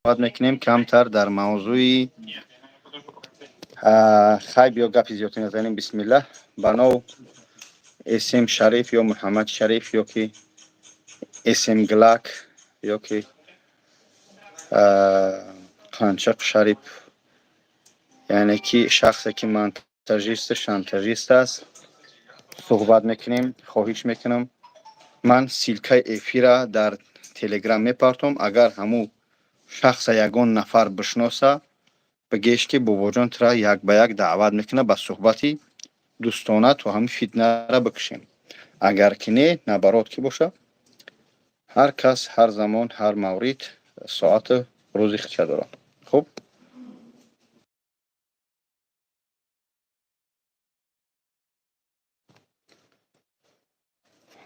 صحبت میکنیم کمتر در موضوع خیب یا گپی زیادی نزنیم. بسم الله. بنو اسم شریف یا محمد شریف یا که اسم گلاک یا که قانچق شریف، یعنی که شخصی که شانتاژیست است صحبت میکنیم. خواهش میکنم من سیلکه افی را در تلگرام میپرتم. اگر همو شخص یگان نفر بشناسه بگیش که بابا جان ترا یک به یک دعوت میکنه به صحبتی دوستانه تو هم فتنه را بکشیم. اگر که نه نبرات که باشه هر کس هر زمان هر مورد ساعت روزی خچه داره. خب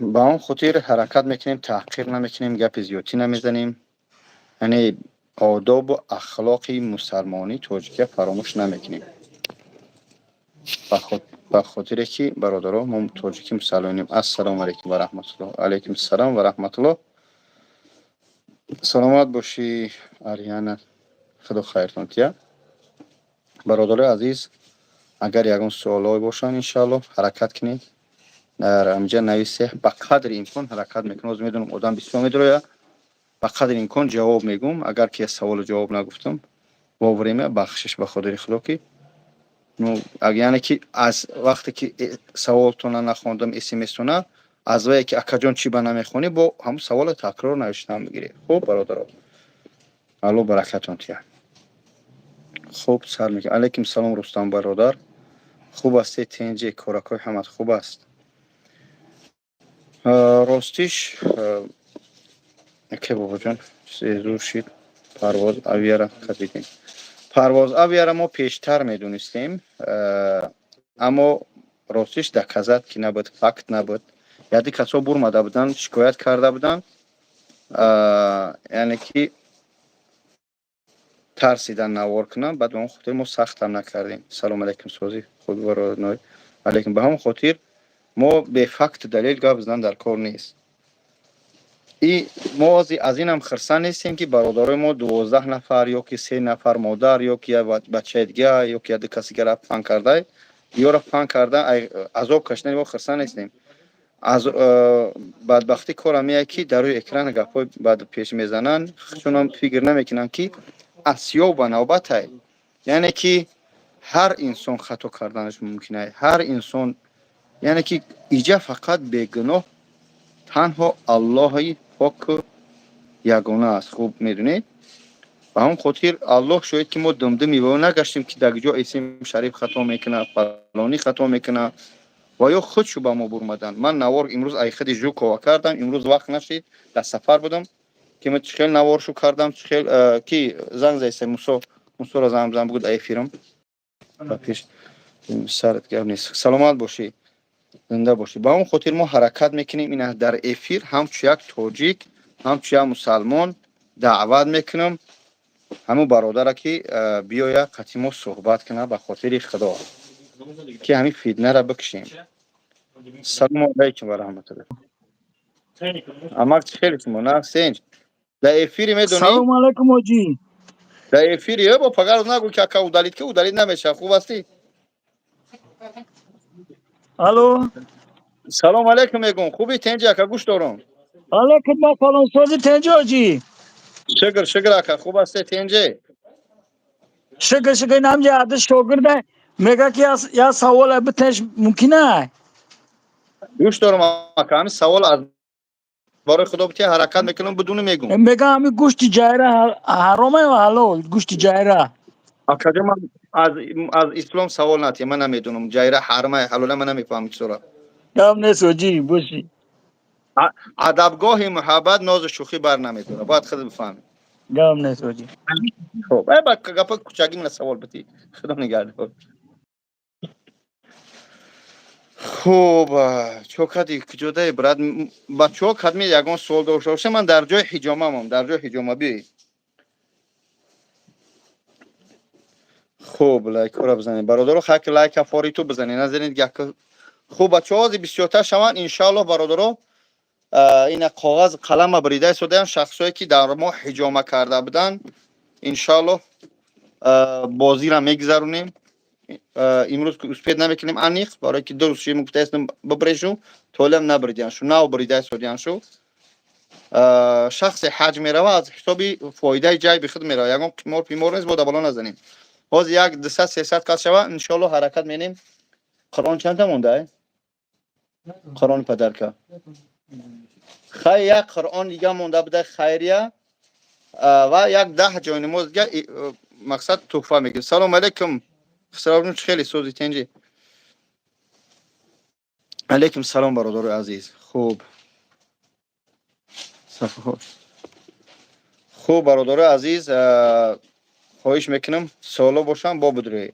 با اون خاطر حرکت میکنیم، تحقیر نمیکنیم، گپ زیادی نمیزنیم. یعنی آداب و اخلاق مسلمانی توجیه فراموش نمیکنیم. به خاطر که برادران ما توجیه مسلمانیم. السلام علیکم و رحمت الله. علیکم السلام و رحمت الله. سلامت باشی آریانا، خدا خیرتون تیا. برادر عزیز اگر یگان سوالای باشن انشالله حرکت کنید. در اینجا نویسه به قدر امکان حرکت میکنم. از میدونم آدم بسیار میدروه، به قدر امکان جواب میگم. اگر که سوال جواب نگفتم باوریمه بخشش به خاطر خدا که یعنی که از وقتی که سوالتون نخوندم اسمستونه از وقتی که اکا جان چی به نمیخونی با هم سوال تکرار نوشتم میگیری. خب برادر الله برکتون تیا. خوب سر میگه. علیکم سلام رستم برادر، خوب است؟ تنجی کارکای همت خوب است؟ راستیش که بابا جان زور شید پرواز اویره کدیدیم. پرواز اویره ما پیشتر میدونستیم، اما راستیش دکزت که نبود، فکت نبود. یادی کسا برمده بودن شکایت کرده بودن، یعنی که ترسیدن نوار کنن. بعد به اون خاطر ما سخت هم نکردیم. سلام علیکم سوزی خود برای علیکم. به همون خاطر ما به فکت دلیل گپ زدن در کار نیست. ما از این هم خرسان نیستیم که برادرای ما 12 نفر یا که 3 نفر مادر یا که بچه دیگه یا که کسی که رفت فن کرده یا رفت فن کرده عذاب کشنی ما خرسان نیستیم. از بدبختی کار میه که در روی اکران گپای بعد پیش میزنن، چون هم فکر نمیکنن که اسیا و نوبت. یعنی که هر انسان خطا کردنش ممکنه، هر انسان. یعنی که ایجا فقط بیگناه تنها الله پاک یگانه است. خوب میدونید. و هم خاطر الله شاید که ما دمدمی و نگشتیم که در جا اسم شریف خطا میکنه، فلانی خطا میکنه و یا خودشو به ما برمدن. من نوار امروز ای خودی جو کوا کردم، امروز وقت نشید در سفر بودم که من چخیل نوارشو کردم. چخیل کی زنگ زیسته موسو را زنگ بود ای فیرم پیش سرت گرم نیست. سلامت باشی، زنده باشی. با اون خاطر ما حرکت میکنیم. این در افیر همچو یک تاجیک همچو یک مسلمان دعوت میکنم همو برادر که بیاید قطعی صحبت کنه به خاطر خدا که همین فتنه را بکشیم. سلام علیکم و رحمت الله. اما خیلی شما نه سنج در افیر میدونی؟ سلام علیکم حاجی. در افیریه با پگرد نگو که اکا اودالید که اودالید نمیشه. خوب هستی؟ الو سلام علیکم میگم. خوبی تنجی اکا گوش دارم. علیکم با فلان سازی تنجا حاجی. شکر اکا. خوب هستی تنجی؟ شکر نام جا عدد شاگرده میگه که یا سوال بتنش ممکنه. گوش دارم اکا. همین سوال از برای خدا بتی حرکت میکنم بدون میگم. میگه همین گوشت جایره حرامه و حلال گوشت جایره. اکا من از اسلام سوال نتی. من نمیدونم جایره حرمه حلاله من نمیفهمم چطوره. کام نیست حاجی باشی. ادبگاه محبت ناز و شوخی بر نمیداره. باید خود بفهمی. کام نیست حاجی. خب ای با گپا کوچاگی من سوال بتی. خدا نگهدار. خوب چوکادی کجاده براد بچه‌ها خدمت یگان سوال داشته باشه. من در جای حجامم، در جای حجامه بی. خوب لایک رو بزنید برادرها. خاک لایک افاری تو بزنید نزنید یک. خوب بچه‌ها از 24 شوان ان شاء الله برادرها. این کاغذ قلم بریده شدن شخصایی که در ما حجامه کرده بودن انشالله بازی را میگذرونیم. امروز که اسپید نمیکنیم انیخ برای که درست شیم مکتایستم ببرشو طولم نبردیان شو ناو بریده سودیان شو شخص حج میروه از حسابی فایده جای بخود میروه یکم قمار پیمار نیست باید بالا نزنیم باز یک 200 300 کس شوه انشالله حرکت مینیم. قرآن چند تا مونده قرآن پدر که خیلی یک قرآن دیگه مونده بوده خیریه و یک 10 جای نماز دیگه مقصد تحفه میگیم. سلام علیکم خسرو خیلی سوزی تنجی علیکم سلام برادر عزیز خوب خوب برادر عزیز خواهش میکنم سوالو باشم با بدروی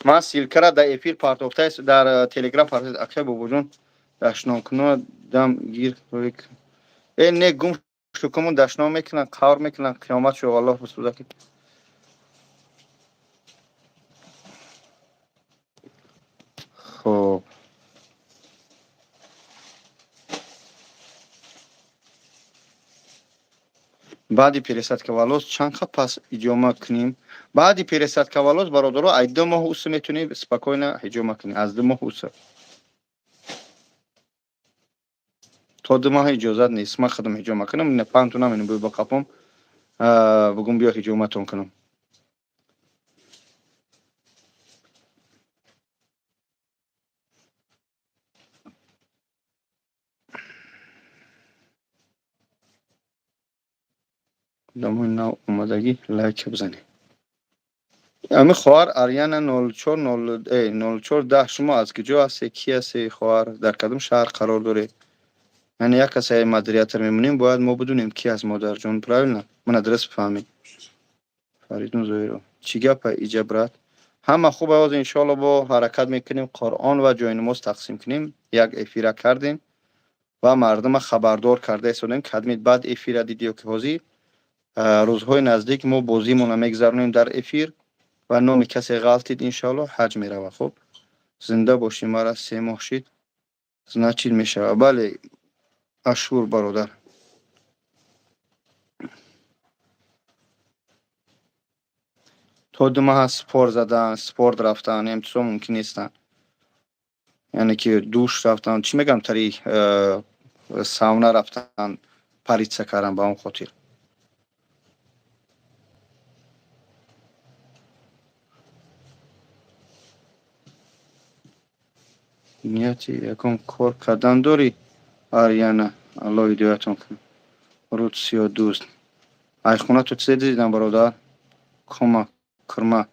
من سیلکره در افیر پارتوفتای در تلگرام پارتوفت اکشای بوجون داشنام کنه دم گیر روی ای نه گم شکمون داشنام میکنن کار میکنن قیامت شو الله بسوزه که خب بعدی پیرسد که ولوس چند خب پس ایجوما کنیم بعدی پیرسد که ولوس برادرو ای 2 ماه اوس میتونی سپکوینا ایجوما کنی از 2 ماه اوس تا 2 ماه اجازه نیست من خودم ایجوما کنم نه پانتو نمینم با کاپم بگم بیا ایجوما تون کنم دمون نو اومدگی لایک بزنی امی خواهر آریانا 04 10 شما از کجا هستی کی هستی خواهر در کدام شهر قرار داری یعنی یک کسی مدیریتر میمونیم باید ما بدونیم کی از مادر جان پراویل من ادرس بفهمیم فریدون زویرو چی گپ ایجا برات همه خوب از انشالله با حرکت میکنیم قرآن و جای نماز تقسیم کنیم یک افیره کردیم و مردم خبردار کرده سودیم کدمید بعد افیره دیدیو که حاضی روزهای نزدیک ما بازیمون میگذرونیم در افیر و نام کسی غلطید انشالله حج میروه. خب زنده باشی مرا 3 ماه شید значит میشه بله اشور برادر تا 2 ماه سپور زدن سپورت رفتن امتصام ممکن نیستن یعنی که دوش رفتن چی میگم تری ساونا رفتن پریچه کردن با اون خاطر نیتی یکم کار کردن داری آریانا الله هدایتون کنه رود 32 ای خونه تو چه دیدن برادر کما کرما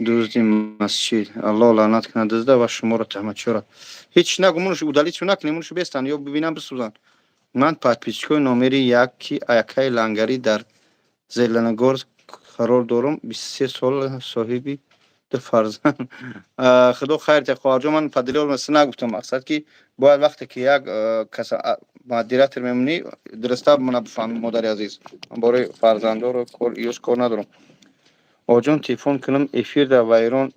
دزدی مسجد الله لعنت کنه دزده و شما رو تهمت چرا هیچ نگو منوش удалить نکنی منوش بستن یا ببینم بسوزن من подписчикои номери якай лангари дар зеленогор қарор дорам 23 сол соҳиби 2 фарзанд худо хайр диҳад хоҳарҷон ман падилиёл маста нагуфтам мақсад ки бояд вақте ки як каса модератор мемонӣ дуруста мана бифаҳми модари азиз ман бораи фарзандоро ёш кор надорам оҷон телефон кунам эфир дар вайрон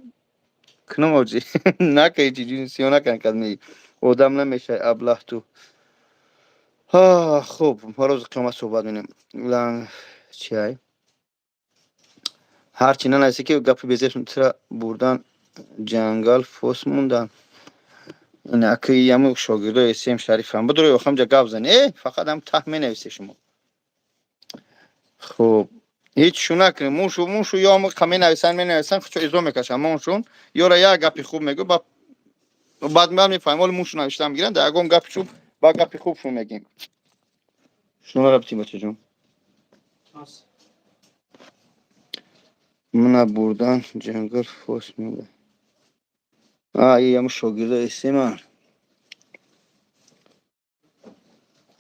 кунам оҷи накай чиҷури сиёна кан кадмеи одам намешай аблаҳ ту خوب ما روز قیامت صحبت می‌کنیم چی هرچی نه نایسته که گپی بزرگ تر بردن جنگل فوس موندن این اکی یمو شاگرده اسیم شریف هم بدروی آخم جا گپ زنی فقط هم تحمین نویسه شما خوب هیچ شو نکنیم موشو یا هم کمی نویسن می نویسن خود ازا میکشن مونشون یا را یک گپی خوب میگو با بعد من میفهمم ولی موش نوشتم میگیرن در اگم گپ چوب با گپ خوب شو میگیم شنو ربطی بچه جون من بردن جنگل فوس میده این همون شاگرده اسم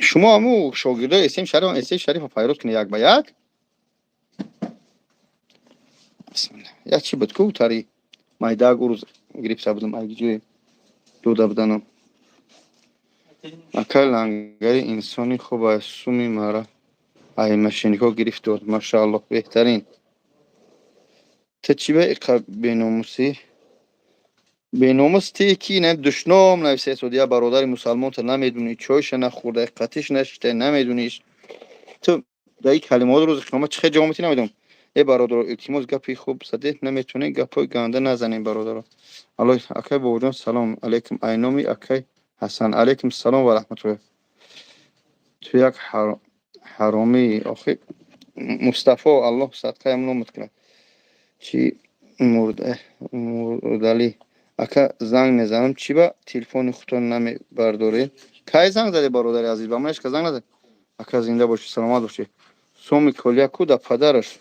شما همون شاگرده اسم شریف پیروز کنی یک به یک بسم الله یا چی بود کو تاری مایدا گروز گریپسا بودم اگه دو دبدانم اکل انگاری انسانی خوب است سومی مرا ای ماشینیکو گرفت داد ماشاءالله بهترین تا چی به بیناموسی بیناموس کی نه دشنام نویسه سعودیا برادر مسلمان تو نمیدونی چویش نخورده قطیش نشته نمیدونیش تو دایی کلمات روز قیامت چه جامعتی نمیدونم ای برادر التماس گپی خوب زده نمیتونه گپای گنده نزنین برادر الله اکای بابا سلام علیکم اینامی اکای حسن علیکم سلام و رحمت الله تو یک حرامی آخه مصطفی الله صدقه امنو کنه چی مردلی اکا زنگ میزنم چی با تلفن خودتون نمی برداره کی زنگ زدی برادر عزیز با منش که زنگ نزد اکا زنده باشی سلامت باشی سومی کلیا کود پدرش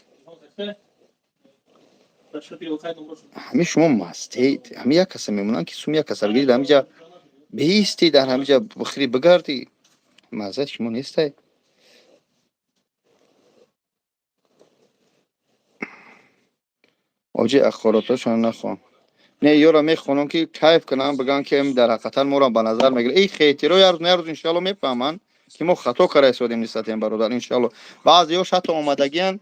همه شما مستید همه یک کس میمونن که سومی یک کس بگیرید همینجا بیستی در همینجا بخری بگردی مزد شما نیسته آجی اخباراتشان نخوان نه یورا میخونم که کیف کنم بگن که در حقیقت ما را به نظر میگیره این خیتی رو یارو نه روز ان شاء الله میفهمن که ما خطا کرده سودیم نیستیم برادر ان شاء الله بعضیاش حتی اومدگیان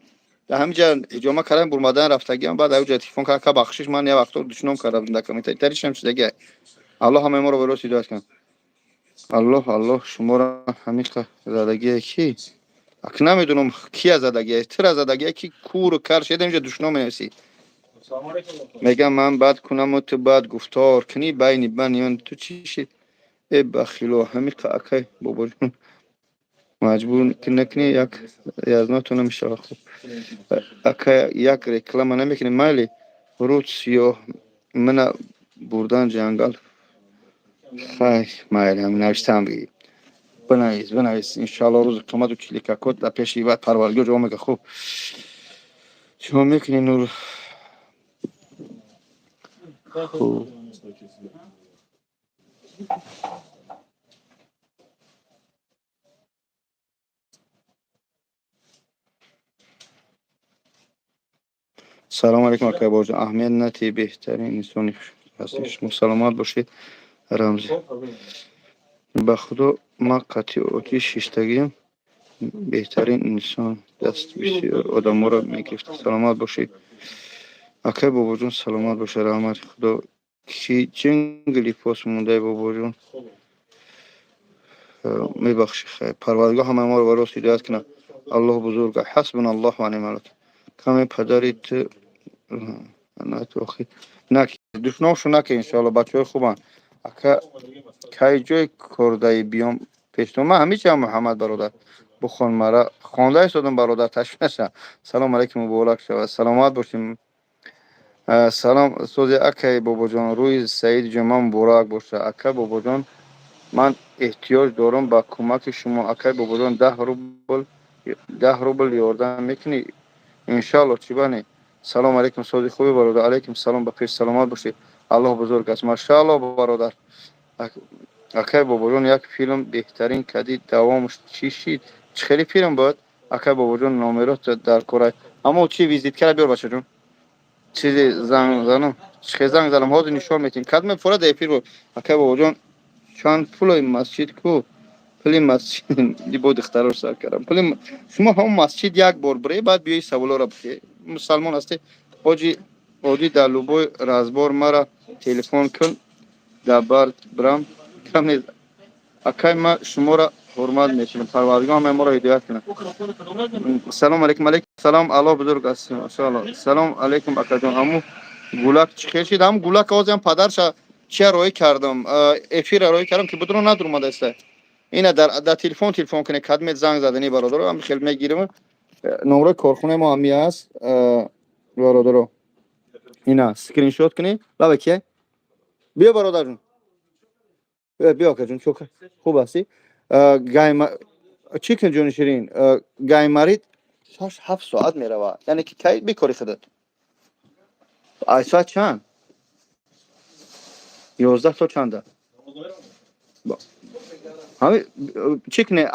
در همینجا اجامه کردن برمدن رفتگیان بعد اوج تلفن کرد که بخشش من یه وقت دشنام کردم در کمیته تریش هم شده الله همه ما رو برو سیداش کن الله شما را همین زدگی کی اک نمیدونم کی زدگی تر زدگی کی کور کار شده اینجا دشنام میسی میگم من بعد کنم و تو بعد گفتار کنی بین من تو چی شد ای بخیلو همین اکای بابا جون مجبور نکنی یک یازناتون نمیشه خوب اکای یک رکلام نمیکنی مالی رود سیاه من بردن جنگل خیلی مالی هم نوشتم بگی بنویس انشالله روز قیامت و چلیکا کد در پیش ایوات پرورگو جو میگه خوب شما میکنی نور خوب سلام علیکم اکای بابا جون اهمیت نتی بهترین انسانی هستش مسلمات باشید رمزی به خدا من قطعی اوتی شیشتگیم بهترین انسان دست بسیار آدم را میگرفت سلامت باشید اکای بابا جون سلامت باشه رحمت خدا کی جنگلی پاس مونده بابا جون میبخشی خیر پروردگار همه ما رو براس هدایت کنه الله بزرگ حسبنا الله و نعم الوکیل کمی پدریت نه تو اخی نکی دشنامشو نکی انشاءالله بچه های خوبن اکا کی جای کرده بیام پیشتون من همیشه هم محمد برادر بخون مرا خوانده ایستادم برادر تشویق نشه سلام علیکم و بولک شود سلامت باشیم سلام سوزی اکای بابا جان روی سعید جمعه مبارک باشه اکا بابا جان من احتیاج دارم با کمک شما اکای بابا جان 10 روبل یاردن میکنی انشالله چی بانی سلام علیکم سوزی خوبی برادر علیکم سلام بخیر سلامت باشی الله بزرگ است ماشاءالله برادر اکای بابا جان یک فیلم بهترین کدی دوامش چی شید خیلی فیلم بود اکای بابا جان نامرات در کره اما چی ویزیت کرد بیار بچه جون چیزی زنگ زنم چه زنگ زدم هات نشون میتین کدم فراد افیر بود اکای بابا جان چند پول مسجد کو پلی مسجد دی بود اختراع سر کردم پلی شما هم مسجد یک بار بری بعد بیای سوالا را بخی مسلمان هستی آجی آدی در لوبای رازبار مرا تلفن کن در بار برام کم نیست اکای ما شما را حرمت میکنم پروردگار همه ما را هدایت کنه سلام علیکم علیکم سلام الله بزرگ است ماشاءالله سلام علیکم اکا جان امو گولک چی شد هم گولک آزم پدرش چه روی کردم افیر روی کردم که بدون ندارم است اینا در تلفن کنه کدمت زنگ زدنی برادر هم خیلی میگیرم نمره کارخونه ما همی است برادر اینا اسکرین شات کنی بابا کی بیا برادر جون بیا که جون چوک خوب هستی گایم چیکن جون شیرین گایماری 7 ساعت میره یعنی که کی بیکاری خودت ای ساعت چند 11 تا چنده همین چیکنه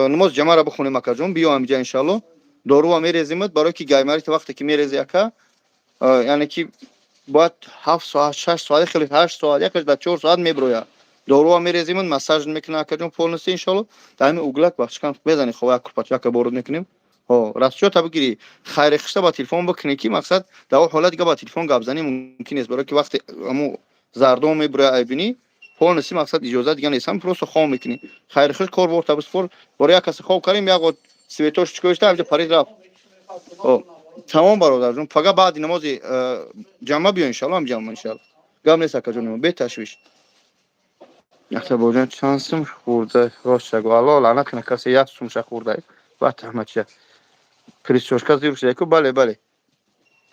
نماز جمعه را بخونیم اکا جون بیا اینجا ان شاء الله دارو هم میریزیمت برای که گایماری وقتی که میریزی اکا یعنی که باید 7 ساعت 6 ساعت خیلی 8 ساعت یکش در 4 ساعت میبرویا دارو هم میریزیمت مساج میکنه اکا جون پولنسی ان شاء الله دائم اوگلک بخشکن بزنی خو یک پاچاک بورد میکنیم ها راست شو تا بگیری خیر خشته با تلفن بکنی که مقصد در اون حالت دیگه با تلفن گپ زنی ممکن است برای که وقتی همو زردو میبره ایبینی پولنسی مقصد اجازه دیگه نیست هم پروسه خام میکنی خیر خش کار برد تا بسپور برای یک کس خواب کردیم یک سویتوش چکوشته اینجا پرید رفت تمام برادر جون فقط بعد نماز جمعه بیا ان شاء الله هم جمعه ان شاء الله گام نیست که جون به تشویش اخه بودن چانسم خورده راست شگو الله لعنت کنه کسی یک سومش خورده بعد احمد شه پریسوشکا زیر شده که بله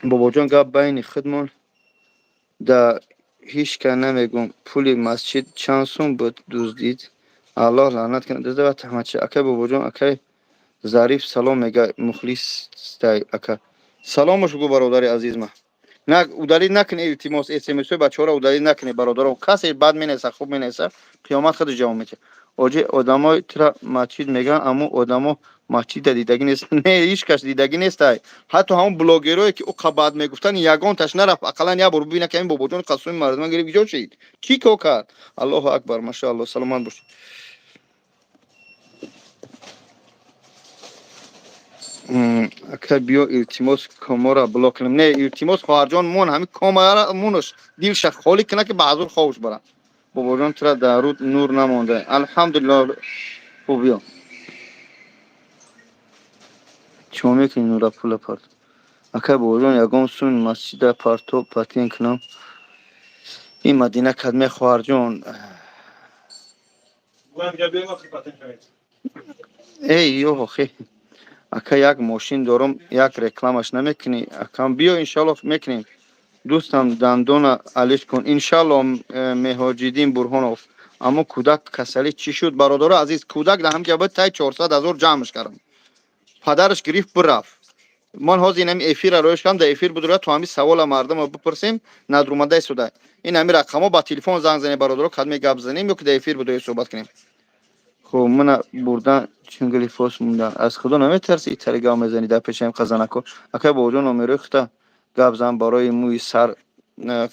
بابا جان گپ بین خودمون در هیچ که نمیگم پول مسجد چانسون بود دزدید الله لعنت کنه دزده بعد احمد شه اکه بابا جان اکه ظریف سلام میگه مخلص استای اکه سلامش گو برادر عزیز ما نه удалить نکنی التماس اس ام اس بچه‌ها رو удалить نکنی برادر کسی بعد مینسه خوب مینسه قیامت خود جواب میده اوجی آدمای ترا مسجد میگن اما آدما مسجد دیدگی نیست نه هیچ کس دیدگی نیست حتی همون بلاگرایی که او قباد میگفتن یگان تاش نرفت اقلا یا برو ببینه که این بابا جون قسم مردم گریب جو شید کی کو کرد الله اکبر ماشاءالله سلام باش اکر بیو التماس کامera بلاک کنم نه التماس خواهر جان مون همین کامera مونش دیلش خالی کنه که بعضور خوش برن بابا جان ترا درود نور نمونده الحمدلله خوبیا چومه که نورا پول پرد اکر بابا جان یگان سون مسجد پرتو پاتین کنم این مدینه کدمه خواهر جان ای یو خی اکر یک ماشین دارم یک رکلامش نمیکنی اکم بیا ان شاء الله میکنیم دوستم دندون علیش کن انشالله مهاجدین برهانوف اما کودک کسلی چی شد برادر عزیز کودک ده هم که باید تای 400,000 جمعش کردم پدرش گرفت برفت من حاضر اینم افیر روش کردم در افیر بدوره تو همین سوال مردم رو بپرسیم ندرومنده سوده این همین رقمو با تلفن زنگ زنی برادر کدمی گپ زنیم یا که در افیر بدوره صحبت کنیم خب من بردن چنگلی فاس موندن از خدا نمیترسی تلگرام میزنی در پیشم خزانکو اکه بوجون میرخته گپ زن برای موی سر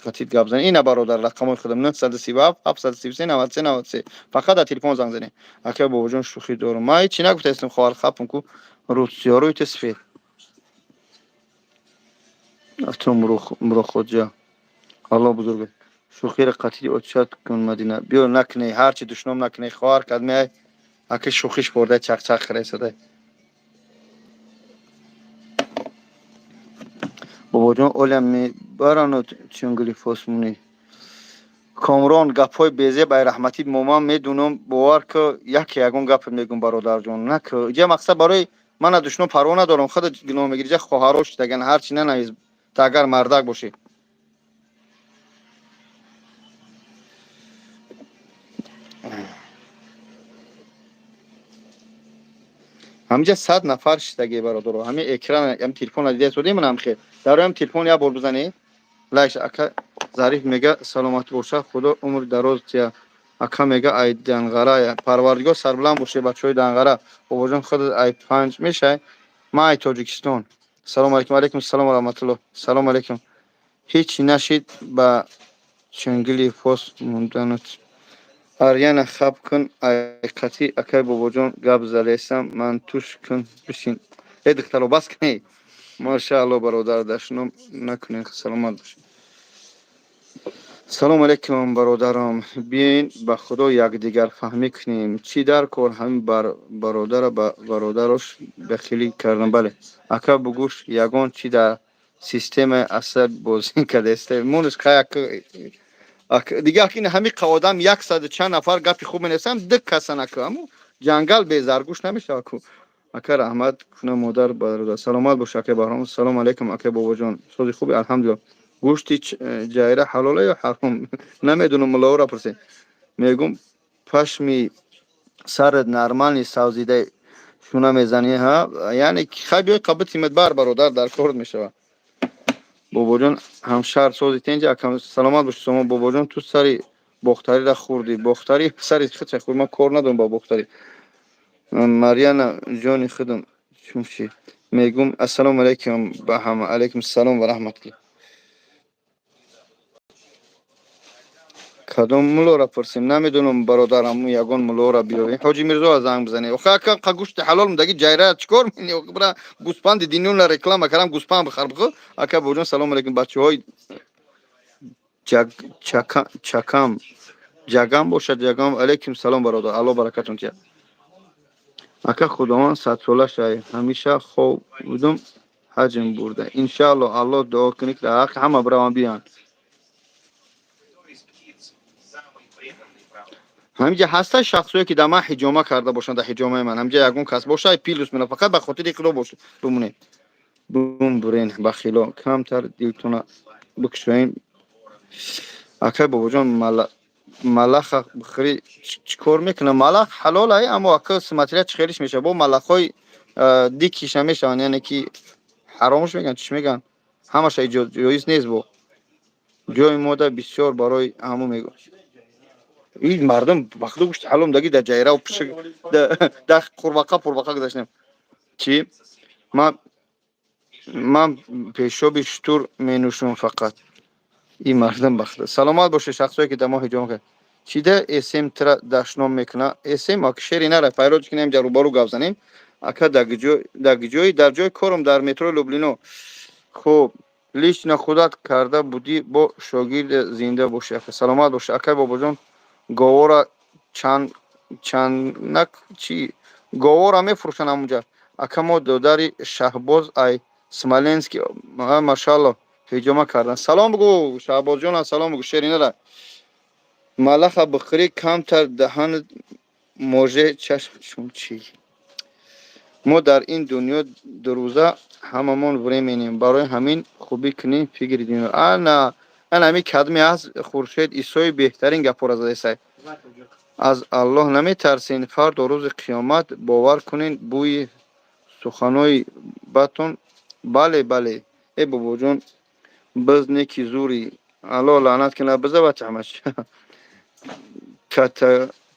قطیت گپ زنی این برادر رقم خودم 937 733 93 93 فقط در تلفن زنگ زنی اکه بوجون شوخی دارم ما هیچ نگفتم خواهر خپم کو روسیاروی تصفیر تو مرو خود جا الله بزرگ شوخی قطعی اوچات کن مدینه بیا نکنی هرچی دشنام نکنی خواهر کدمی اکه شوخیش برده چق چق خریسته بابا جان اولم می برانو چنگلی فاسمونی کامران گپای بیزه بای رحمتی مومان میدونم باور که یک یگون گپ میگم برادر جان نه که یه مقصد برای من دشنو پروا ندارم خود گناه میگیری خواهرش دگن هر چی نه نیز تا اگر مردک باشی همینجا 100 نفر شدگی برادر همین اکران هم تلفن دیده سودی من هم خیر دارم تلفن یا بر بزنی لایش اکا ظریف میگه سلامت باشه خدا عمر دراز تیا اکا میگه ای دنغرا پروردگار سربلند باشه بچهای دنغرا بابا جان خود ای 5 میشه ما ای تاجیکستان سلام علیکم علیکم السلام و رحمت الله سلام علیکم هیچ نشید با چنگلی فاس موندنت آریانا خب کن ای قطی اکای بابا جان گپ زلیسم من توش کن بشین ای دخترو بس کنی ماشاءالله برادر داشتم نکنین سلامت باش سلام علیکم برادرم بیاین به خدا یکدیگر فهمی کنیم چی در کار همین برادر با برادرش بخیلی کردن بله اکا بگوش یگان چی در سیستم اثر بازی کرده است مونش که دیگه این همین قوادم 100 چند نفر گپی خوب نیستم دک کسا نکنم جنگل به زرگوش نمیشه اکو اکر احمد کنه مادر برادر سلامت باشه اکه بهرام سلام علیکم اکه بابا جان سوزی خوبی الحمدلله گوشتی جایره حلاله یا حرام نمیدونم ملاو را پرسه میگم پشمی سرت نرمال سازیده شونه میزنی ها، یعنی خیلی قبط تیمت برادر در کار میشه. بابا جان همشهر سازی اینجا کم سلامت باش. شما بابا جان تو سری بختری را خوردی، بختری سری خود خورد. من کار ندارم با بختری. مریانا جان خودم شمشی میگم السلام علیکم به همه. علیکم السلام و رحمت الله. کدام ملو را پرسیم نمیدونم برادرم یگان ملو را بیاری. حاجی میرزا زنگ بزنی. آخه که گوشت حلال مدگی جایره چیکار می‌کنی؟ برا گوسپند دینون را رکلام کردم گوسپند بخر بخو. اکا بوجان سلام علیکم بچه‌های چکم جگم باشد. جگم علیکم سلام برادر. الله برکتون تیا. اکا خداوند صد ساله شای همیشه خوب بودم حجم برده ان شاء الله. الله دعا کنید که حق همه برام بیان. همینجا هسته شخصی که دما حجامه کرده باشند در حجامه من همینجا یگون کس باشه پیلوس من فقط به خاطر کلو باشه بمونه بوم برین بخیلا کمتر دیوتونه بکشین. اکا بابا جان ملخ بخری چیکار میکنه؟ ملخ حلاله اما اکا سمتریت خیلیش میشه با ملخای دیکیش میشن، یعنی که حرامش میگن چیش میگن همش جایز نیست. با جای ماده بسیار برای همو میگن این مردم وقتی گوشت حلم دگی در جایره و پشک در قرباقه گذاشتیم چی من پیشابی شطور می نوشم فقط. این مردم بخته سلامت باشه شخصی که دما حجام کرد چیده اسم تر داشنام میکنه. اسم اکشری نره پیروز کنیم جارو بارو گاو زنیم اکا در جای کارم در مترو لوبلینو. خوب لیش خودت کرده بودی با شاگرد زنده باشه. سلامت باشه اکا بابا جان. گاورا چند چی گاورا میفروشن اونجا. اکا ما داداری شهباز ای سمالنسکی ماشاءالله حجامه کردن. سلام بگو شهباز جان. سلام بگو شیرینه را ملخ بخری کمتر دهن موجه چشم چی. ما در این دنیا دو روزه هممون ورمینیم برای همین خوبی کنیم فکر دین. انا همین کدمی از خورشید عیسی بهترین گپور زده. از الله نمیترسین؟ فرد روز قیامت باور کنین بوی سخنای باتون. بله ای بابا جان بز نیکی زوری الله لعنت کنه بزه بچه همش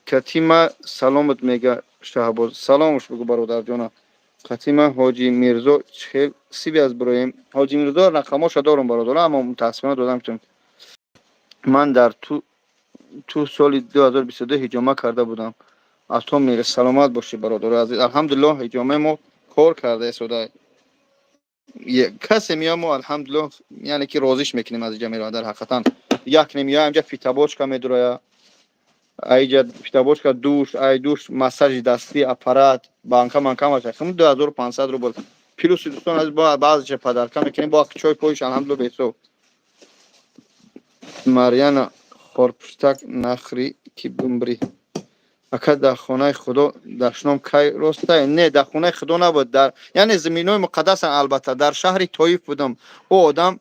کتیما سلامت میگه شهباز. سلامش بگو برادر جانا. کتیما حاجی میرزا خیلی سیبی از برایم. حاجی میرزا رقماشو دارم برادر اما متاسفانه دادم چون من در تو سال 2022 حجامه کرده بودم. از تو میره سلامت باشی برادر عزیز. الحمدلله حجامه ما کار کرده سوده کسی میام و الحمدلله یعنی که راضیش میکنیم از جمعی در حقیقتا یک نمیه اینجا فیتابوچکا میدرویا اینجا فیتابوچکا دوش مساج دستی اپارات بانکا منکا باشه خم 2500 روبل پلوس دوستان از بعضی چه پدرکا میکنیم با چای پویش الحمدلله بیسو. مریانا خورپشتک نخری کی بمبری اکا در خانه خدا داشنام کی راسته نه در خانه خدا نبود در یعنی زمینای مقدس البته در شهر طایف بودم. او آدم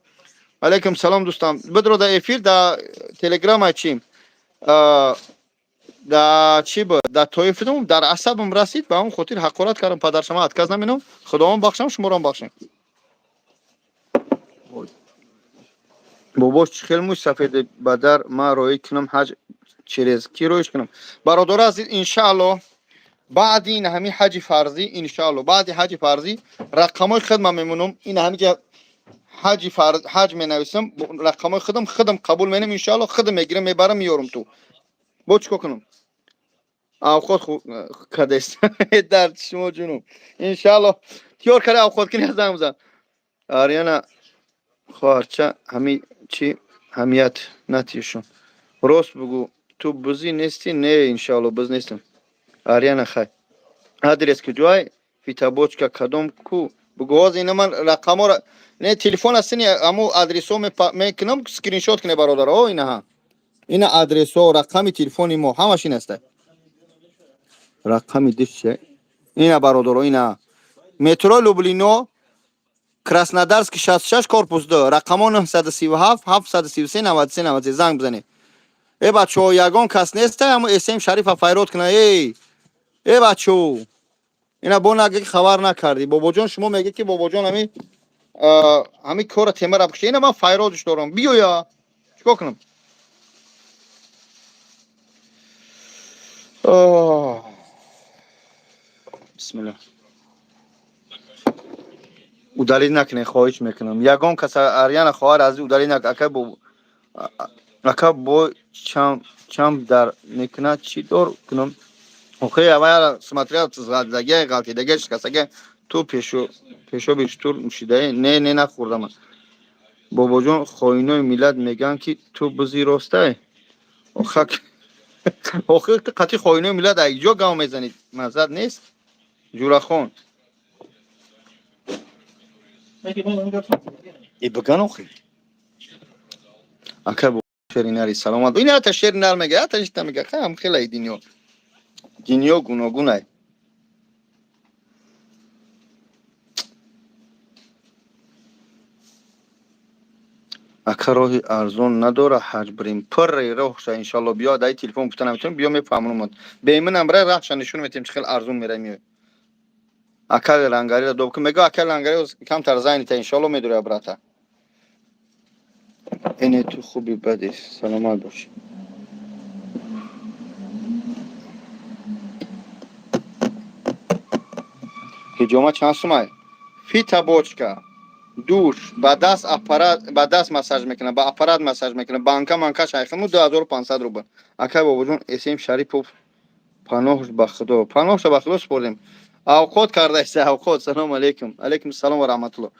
علیکم سلام دوستان بدرو در افیر در تلگرام چیم در چی بود در طایف بودم در عصبم رسید به اون خاطر حقارت کردم پدر شما اتکاز نمینم خداوند بخشم شما را بخشم. باباش خیلی موش سفید بدر ما روی کنم حج چیز کی رویش کنم برادر عزیز ان شاء الله بعد این همین حج فرضی ان شاء الله بعد حج فرضی رقمای خدمت میمونم. این همین که حج فرض حج می نویسم رقمای خودم قبول مینم ان شاء الله خودم میگیرم میبرم میارم تو با چیکار کنم اوقات خود کدست در شما جنوب ان شاء الله تیار کرده اوقات کنی زنگ بزن. آریانا خارچه همین چی همیت نتیشون راست بگو تو بزی نیستی؟ نه ان شاء الله بز نیستم. آریانا خیر آدرس کجای فیتابوچکا کدام کو بگو از این من رقم را نه تلفن هستنی امو آدرسو میکنم اسکرین شات کنه برادر. او اینا این آدرسو رقم تلفنی ما همش این است. رقم دیشه اینا برادر اینا مترو لوبلینو کراسنودارسک 66 корпус 2 رقم 937 733 93 93 زنگ بزنید. ای بچه‌ها یگان کس نیست اما اسم شریف فایرات کنه. ای بچه‌ها اینا با نگه خبر نکردی. بابا جان شما میگه که بابا جان همین کار تیمر ابخش. اینا من فایراتش دارم. بیا یا چیکار کنم؟ بسم الله. удалить накунед хоҳиш мекунам. Ягон кас аряна хоҳар аз удалить нак ака бо чам дар мекунад чӣ дор кунам? охир аввал смотрел загдагия галтидагия шикастагия ту пешоби чутур нӯшидаӣ? Не нахӯрдам. бобоҷон хоинои миллат мегӯянд ки ту бизи ростаӣ. охир ту қатъи хоинои миллат аз ҷо гав мезанӣ? маззат нест? ҷурахон биган охир ака бо шеринари саломат. ин ата шеринар мега ата ишта мега хам хелай динё гуногунай. ака роҳи арзон надора ҳаҷ бирем пурре роҳша иншалло биё дай телефон гуфта наметавонем биё мефаҳмонам беминам бра раҳша нишон метем чи хел арзон мерай миёй. ака лангариро добку мего ака лангари камтар зайнита иншалло медуря брата. эне ту хуби бади саломат боши. ҳиҷома чанд сумай? фита бочка душ ба даст аппарат ба даст массаж мекунам ба аппарат массаж мекунам банка манка шайхаму 2500 рубл. ака бобоҷон эсем шарипов паноҳш ба худо. паноҳша ба худо супордем. авқот кардаист авқот. салом алейкум. алейкум салом ва раҳматуллоҳ.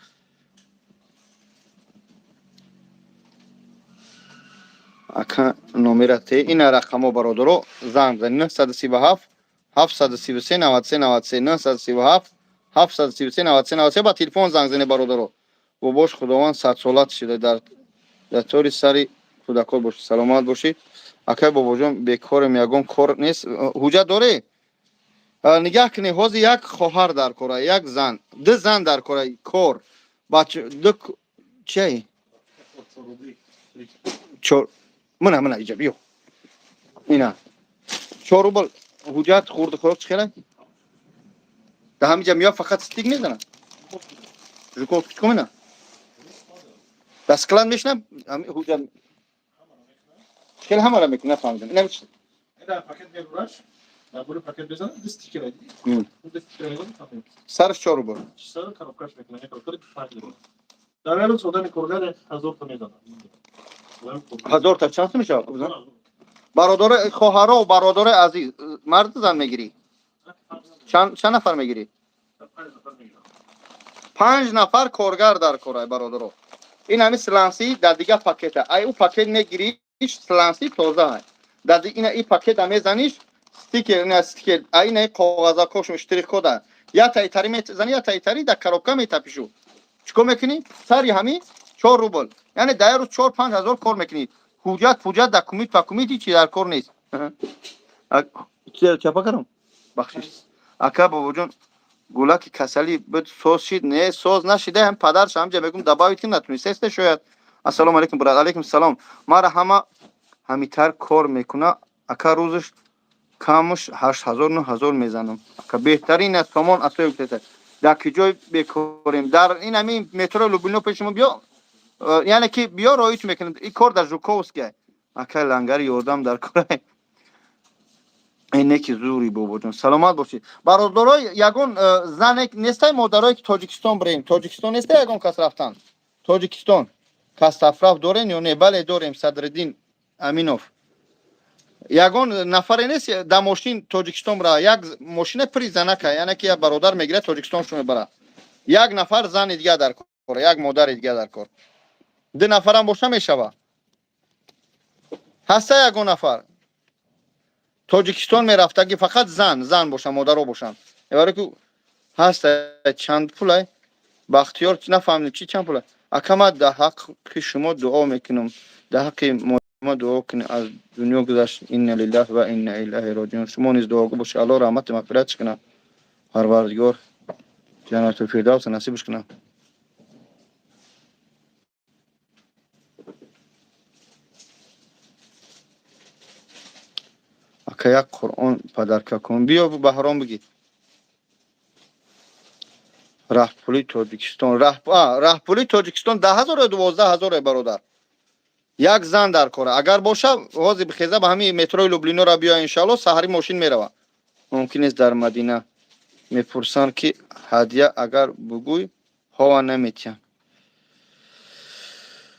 ака номера те ина рақамо бародаро занг зани 937 733 93 93 937 733 93 93 ба телефон занг зани бародаро. бобош худованд садсолат шуда дар тори сари кӯдакот бошӣ саломат бошӣ. акай бобоҷон бекорем ягон кор нест. ҳуҷҷат дорӣ? нигоҳ кунед ҳозир як хоҳар дар кора як зан ду зан дар кора кор бача ду чӣ чор мына иҷа биё ина 4 рубл ҳуҷҷат хурди хӯрок чӣ хелай да ҳамиҷа миё фақат стик мезанад жуков чикомина да склад мешнам ҳуҷҷат хел ҳамара мекунам нафаҳмидам ина чӣ ина пакет мебураш да бури пакет безан стикер сарш 4 рубл сар коробкаш мекунам коробка 5 рубл давлеру содани кургани 1000 та мезанам 1000 та чанд мешавад бародари хоҳаро бародари азиз мард зан мегирӣ чанд нафар мегирӣ 5 нафар коргар дар корай бародаро. ин ҳами сланси дар дига пакета ай у пакет мегириш сланси тоза ай дар ина и пакета мезаниш стикер ина стикер ай ина коғазакош штрих кода я тайтари мезани я тайтари дар коробка метапишу чикор мекунӣ сари ҳами 4 рубл яъне дар рӯз 4-5 ҳазор кор мекунӣ. ҳуҷҷат дар кумит ва кумити чи дар кор нест. чапа карам бахшиш ака бобоҷон гулаки касали буд соз шид не соз нашида ҳам падарш ҳамҷа мегум дабавит ки натунистест шояд. ассалому алейкум брат. алейкум салом. мара ҳамитар кор мекуна ака рӯзаш камуш 8000 9000 мезанам. ака беҳтарин аст самон асои гуфтета дар киҷой бекорем дар ин ҳамин метро лубино пешмо биё яъне ки биё роит мекунем ин кор дар жуковския ака лангари ёрдам дар корай اینه زوری بابا جان سلامت باشید برادرای یگان زنک نیسته مادرای که تاجیکستان بریم تاجیکستان نیسته یگان کس رفتن تاجیکستان کس رفت دارین یا نه؟ بله داریم صدرالدین امینوف یگان نفر نیست در ماشین تاجیکستان بره یک ماشین پری زنکه یعنی که یک برادر میگیره تاجیکستان شو میبره یک نفر زن دیگه در کار یک مادر دیگه در کار دو نفر هم باشه میشوه هسته یگان نفر تاجیکستان میرفته که فقط زن باشن مادرها باشن یعنی که هست چند پوله بختیار نفهمیدم چی چند پوله اکما در حق شما دعا میکنم در حق ما دعا کنید از دنیا گذشت ان لله و انا الیه راجعون شما نیز دعا باشه الله رحمت مغفرتش کنه پروردگار جنت الفردوس نصیبش کنه. اکا یک قرآن پدرکه کن بیا بهرام بگید رهپولی تاجیکستان رهپولی تاجیکستان 10,000 یا 12,000 برادر یک زن در کاره اگر باشه واضح بخیزه به همین متروی لوبلینو را بیا انشالله سحری ماشین میروه ممکن است در مدینه میپرسن که هدیه اگر بگوی هوا نمیتیم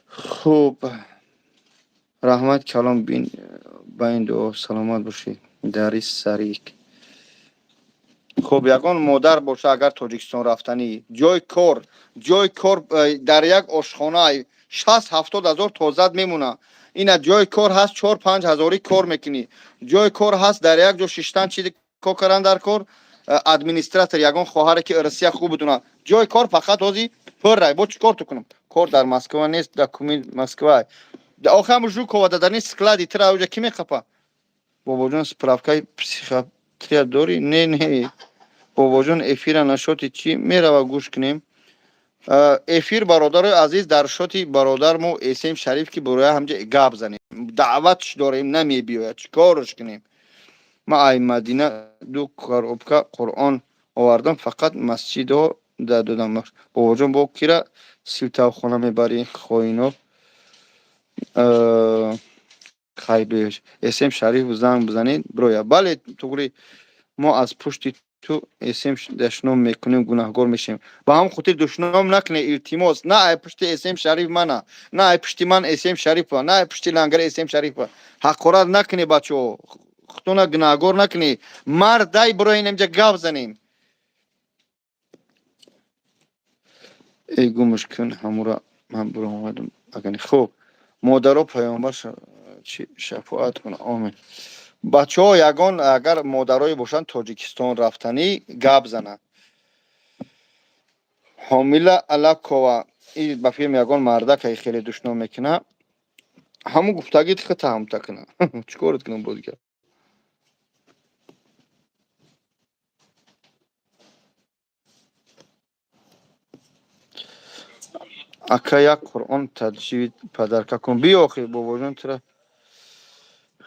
خوب رحمت کلام بین با این دعا سلامت باشید دری سریک خب یگان مادر باشه اگر تاجیکستان رفتنی جای کار در یک آشخانه 60-70 هزار توزد میمونه اینا جای کار هست 4-5 هزاری کار میکنی جای کار هست در یک جو ششتن چیزی کار کردن در کار ادمنستراتور یگان خواهر که روسیه خوب بدونه جای کار فقط هازی پر رای با چی کار تو کنم کار در مسکو نیست در کومی مسکو در آخر جوکو در این سکلادی تر اوجا کی میخپه بابا جون سپراوکای پسیخاپتریا داری نه بابا جون افیر نشاطی چی میروه گوش کنیم افیر برادر عزیز در شاطی برادر مو اسم شریف که برای همجا گپ زنیم دعوتش داریم نمی بیاید چی کارش کنیم ما ای مدینه دو کاربکا قرآن آوردم فقط مسجد ها دادم بابا جون با کیره سیلتاو خونه میبری خوینو خیلیش اسم شریف زنگ بزنید برویا بله توگری ما از پشت تو اسم دشنام میکنیم گناهگار میشیم با هم خودی دشنام نکنه التماس نه ای پشت اسم شریف منه نه ای پشت من اسم شریف نه ای پشت لنگر اسم شریف حقارت نکنی بچو خودتون گناهگار نکنی مرد دای برای اینجا گپ زنیم ای گمش کن همورا من برو اومدم اگه خوب مادر و پیامبر شفاعت کنه آمین بچه ها یگان اگر مادرای باشن تاجیکستان رفتنی گپ زنن حامله الکوا این با فیلم یگان مرده که خیلی دشنام میکنه همون گفتگی خط هم تکنه چیکارت کنم بود که اکا یک قرآن تجوید پدرکه کن بیا آخی بابا جان تره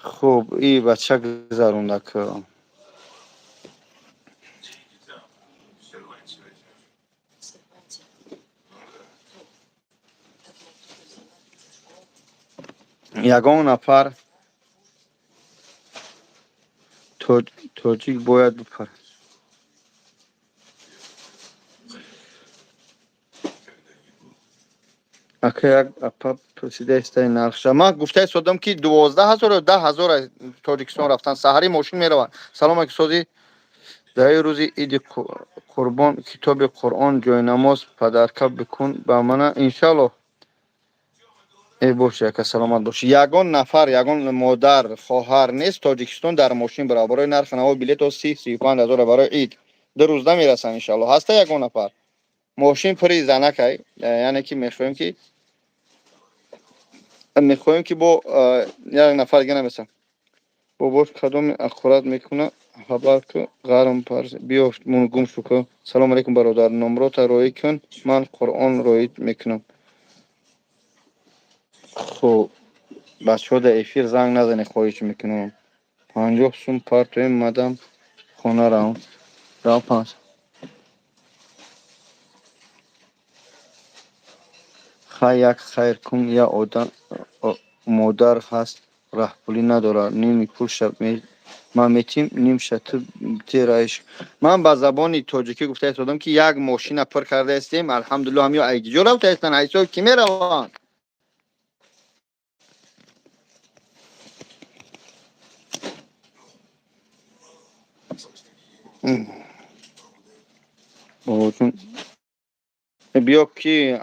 خوب این بچه گذرونده که یگان نفر تاجیک باید بپر اکا یک اپا پرسیده است نقشه من گفته سودم که 12,000 و 10,000 تاجیکستان رفتن سحری ماشین میرون سلام علیکم سازی در روزی عید قربان کتاب قرآن جای نماز پدرکه بکن با من انشالله ای باشه که سلامت باشه یگان نفر یگان مادر خواهر نیست تاجیکستان در ماشین برای نرخ نو بلیط 30-35 هزار برای عید 2 روز میرسن انشالله هسته یگان نفر ماشین پری زنک یعنی که میخوایم که با یک نفر دیگه نمیسن باباش کدام اخورت میکنه خبر که غرم پرس بیا من گم شو که سلام علیکم برادر نمرات رایی کن من قرآن رایی میکنم خب بچه ها در افیر زنگ نزنی خواهش میکنم 50 سوم پرتویم مدم خانه را پس یک خیر کن یا آدم مادر هست رهپولی نداره نیمی پول شب ما میتیم نیم شتر تیرایش من با زبانی تاجیکی گفته استادم که یک ماشین پر کرده استیم الحمدلله همیا ایگی جو رفته استن ایسا کی میروان بابا بیا کی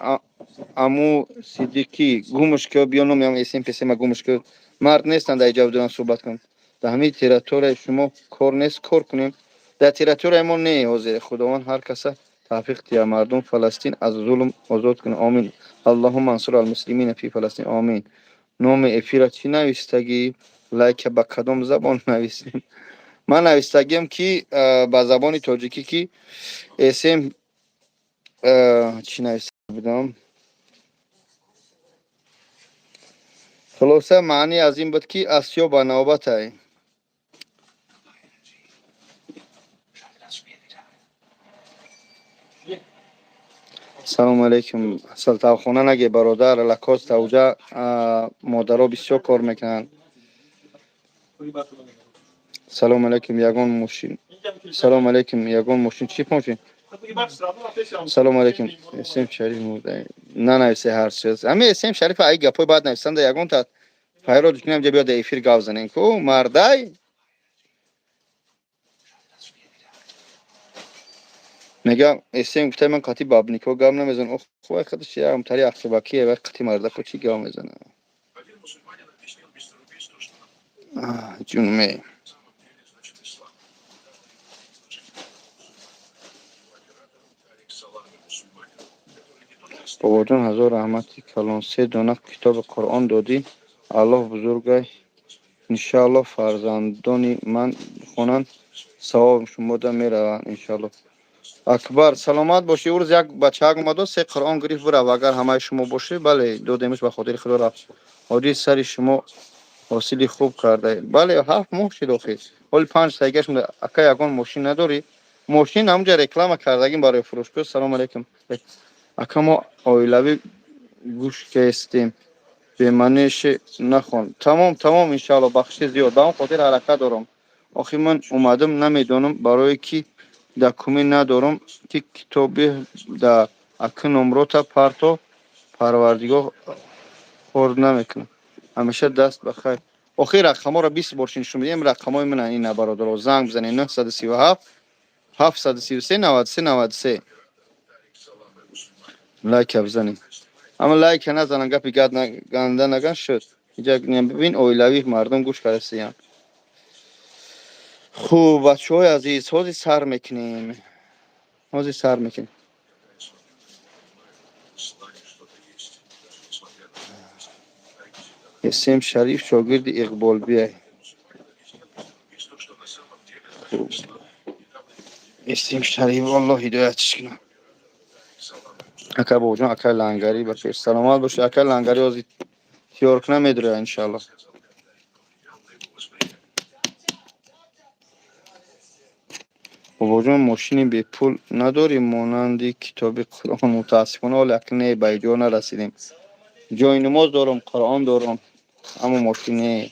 امو صدیقی گمش که بیا نمیم اسم پیسی ما گمش که مرد نیستن در ایجاب دارن صحبت کن در همین تیراتور شما کار نیست کار کنیم در تیراتور ما نه حاضر خداوند هر کس توفیق تیا مردم فلسطین از ظلم آزاد کنه آمین اللهم انصر المسلمین فی فلسطین آمین نام افیرا چی نویستگی لایک با کدام زبان نویسیم من نویستگیم که با زبان تاجیکی که اسم چی نویستم خلاصه معنی از این بود که اسیا با نوبت های салому алейкум. Салтавхона наги бародар лакос тавҷа модаро бисёр кор мекунанд. Салому алейкум ягон мошин. Салому алейкум ягон мошин. Чӣ мошин? Салому алейкум. Эсем шариф мудай. Нанависе ҳар чиз. Ами эсем шариф ай гапой баъд нависанда ягон та файро душкунам ҷа биёда эфир гав занем ку мардай. Мега эсем гуфта ман қати бабнико гав намезанам. Ох вай худаш ягам тари ахтибакие вай қати мардако чӣ гав мезанам. Ҷунме. бобоҷон ҳазор раҳмати калон 3 дона китоби Қуръон додӣ. Аллоҳ бузургай. Иншаллоҳ фарзандони ман хонанд. Савоб шумода мераванд иншаллоҳ. Акбар саломат бошӣ. урӯз як бачаак омаду 3 Қуръон гирифт бурав. Агар ҳамаи шумо бошӣ бале додемш ба хотири худо рафт. ҳоҷи сари шумо ҳосили хуб кардаед. Бале 7 моҳ шуд охир. ҳоли 5 сайгаш муда. Ака ягон мошин надорӣ? Мошин ҳамҷа реклама кардагим барои фурӯшкӯ. Салому алейкум. Ака мо оилавӣ гӯш кестем. Бемаънеше нахон. Тамом иншаллоҳ бахши зиёд. Ба он хотир ҳаракат дорам. охир ман омадам намедонам барое ки документ надорам ки китоби да ака номрота парто парвардигоҳ хорд намекунам. ҳамеша даст ба хайр. охир рақамҳоро 20 бор нишон медиҳем. рақамҳои мананд ина бародаро. занг бизанед 937 733 93 93. лайка бизанед. ама лайка назанам гапи ганда наган шуд. иҷа бибин оилавӣ мардум гӯш кардастиянд. хуб бачаҳои азиз ҳозир сар мекунем. эсем шариф шогирди иқболбиай. хуб эсем шариф аллоҳ ҳидоятш кунад. ака бобоҷон ака лангари ба пеш. саломат бошед. ака лангари ҳозир тиёрк намедуря иншаллоҳ. бобоҷон мошини бепул надорем монанди китоби Қуръон. мутаассифона ҳоле акл не ба иҷо нарасидем. ҷои намоз дорам, Қуръон дорам, аммо мошин не.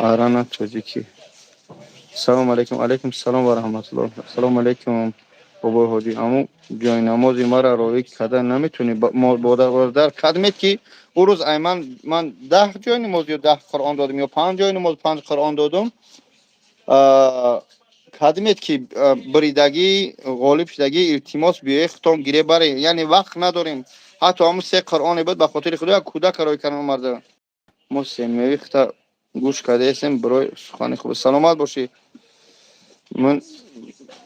арана тоҷикӣ. салому алейкум. алейкум салом ва раҳматуллоҳ. салому алейкум бобои ҳоҷӣ. аммо ҷои намози маро роӣ кардан наметавонӣ. бодар кадмед ки ӯ рӯз ман 10 ҷои намоз ё 10 Қуръон додам ё 5 ҷои намоз 5 Қуръон додам. кадмед ки биридагӣ ғолиб шудагӣ илтимос биёӣ хутон гире баре. яъне вақт надорем. ҳатто ҳамун 3 Қуръоне буд ба хотири худо як кӯдака роӣ кардан омарда. мо семиявӣ хута гӯш кардаестем барои сухани хуб. саломат бошӣ. ман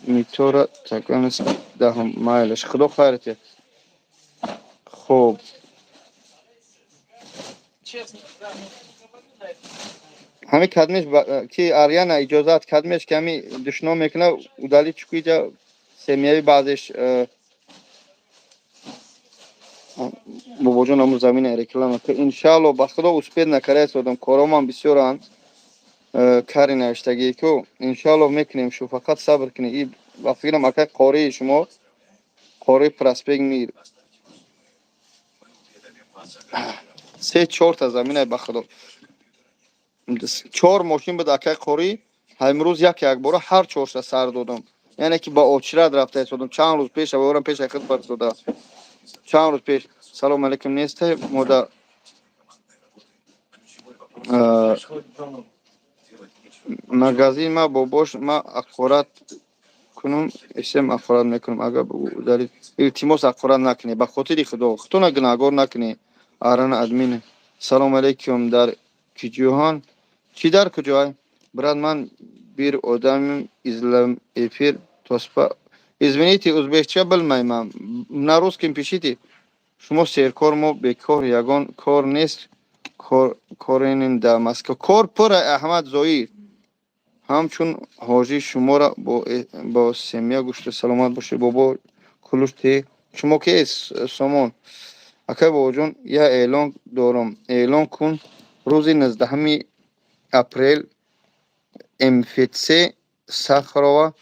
митора таканс даҳам майлаш. худо хайрат яд. хуб ҳами кадмеш ки аряна иҷозат кадмеш ки ҳами душном мекуна удали чукиҷа семиявӣ баъзеш бобоҷон ҳамун замина реклама иншаллоҳ ба худо успех накардаест одам. коромам бисёранд. кари навиштагие ку иншаллоҳ мекунем. шу фақат сабр кунед. ба фикрам ака қории шумо қории проспект мир 3-4 та замина ба худо 4 мошин буд ака қорӣ. имрӯз як бора ҳар 4 сар додам. яъне ки ба очират рафтааст одам. чанд рӯз пеш аварам пеши хидмат дода. чанд рӯз пеш. салому алейкум несте модар. магазин ма бобош ма ақорат кунам. эсем ақорат мекунам. агар дарид илтимос ақорат накунед ба хотири худо. худтона гунаҳгор накунед. арана админ. салому алейкум. дар киҷоҳан чӣ дар куҷоай? брат ман бир одамим излам эфир тоспа. извините узбекча билмаймам. на русским пишите. шумо серкор мо бекор ягон кор нест. коренин да Москва. кор пура Аҳмад Зоир. ҳамчун ҳоҷӣ шуморо бо семия гӯшта. саломат бошед бобо кулушти. шумо киест сомон? ака бобоҷон я эълон дорам. эълон кун. рӯзи 19 апрел МФЦ Сахарова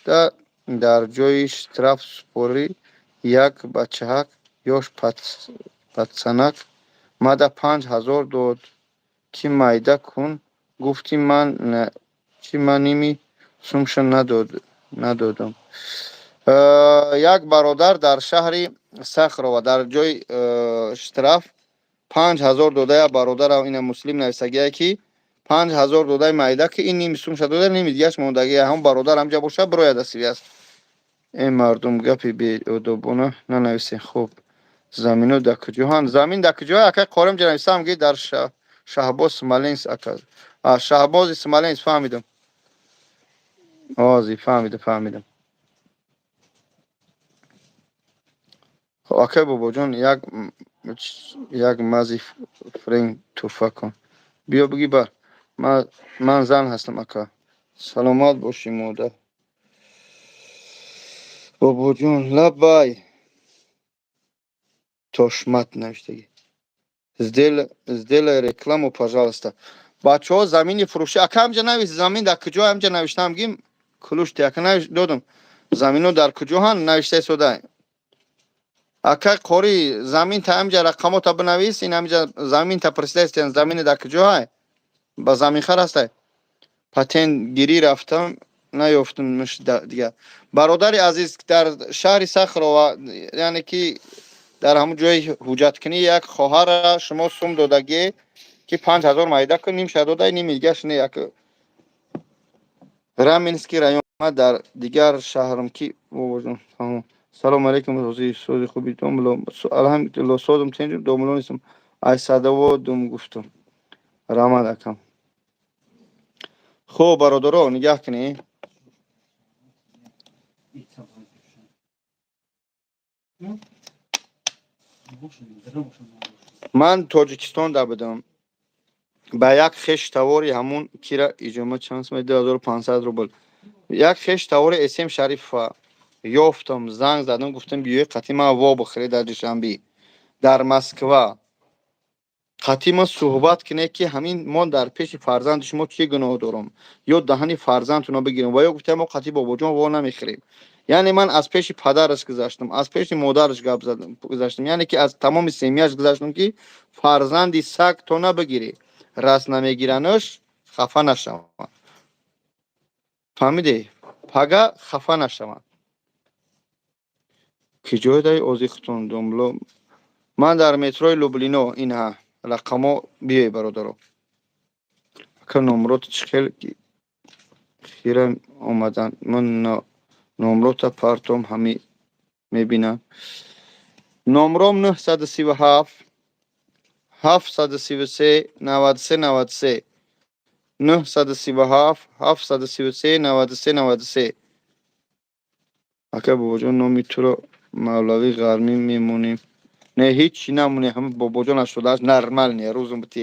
дар ҷои штраф супорӣ як бачаҳак ёш патсанак мада 5000 дод ки майда кун гуфти ман ними сумша надодам. Як бародар дар шаҳри Сахарова дар ҷои штраф 5000 додая бародарам ина муслим нависагия ки 5000 додай майда ки ин ними сумша дода ними дигаш мондагия ҳам бародар ҳамҷа боша бирояд асивиас мардум гапи беодобона нанависен. Хуб замину да куҷоҳан замин да куҷоҳа ака корем ҷа нависам ки дар Шаҳбоз Смоленск ака Шаҳбози Смоленск фаҳмидам ози фаҳмидам. Ака бобоҷон як мази френг туфа кун биё биги бар ман зан ҳастам ака саломат бошӣ модар бобоҷон лаббай тошмат навиштагӣ сделай рекламу пожалуйста бачаҳо замини фурӯшӣ ака ҳамҷа навис замин дар куҷо ҳамҷа навиштам гим кулушти ака додам замину дар куҷоҳан навишта сода ака қори замин та ҳамҷа рақамота бинавис ин ҳамҷа замин та пресдестен замини дар куҷоҳай ба заминхар ҳастай патент гирӣ рафтам наёфтам дига бародари азиз дар шаҳри Сахарова яъне ки дар ҳамун ҷои ҳуҷҷаткунӣ як хоҳара шумо сум додагӣ ки 5000 майда ку нимша додай ними дигаш не як раменский район дар дигар шаҳрам ки бобоҷон салому алейкум рози сози хуби домло алҳамдулилло содум тенҷум домлонисам айсадово дум гуфтум рамад акам. Хуб бародаро нигаҳ кунӣ ман Тоҷикистон да будам ба як хештавори ҳамун кира иҷома чанд сум 2500 рубл як хештавори эсем шарифа ёфтам занг задам гуфтам биёи қатъи ман во бихӯрӣ дар душанбе дар Москва қатъи ман суҳбат кунед ки ҳамин мон дар пеши фарзанди шумо чӣ гуноҳ дорам ё даҳани фарзандтонро бигирам ва ё гуфтам мо қатъи бобоҷон во намехӯрем яъне ман аз пеши падараш гузаштам аз пеши модараш гап гузаштам яъне ки аз тамоми семияш гузаштам ки фарзанди саг то набигирӣ рас намегиранаш хафа нашаванд фаҳмидӣ пага хафа нашаванд киҷоидай озихтон домло ман дар метрои Люблино инҳа рақамо биёй бародаро ака номрот чихел хира омадан ман номрота партом ҳами мебинам номром 937 733 93 937 733 93 ака бобоҷон номи туро мавлавӣ ғармӣ мемонем не ҳичи намоне ҳама бобоҷонаш шудааст нормальне рӯзум бути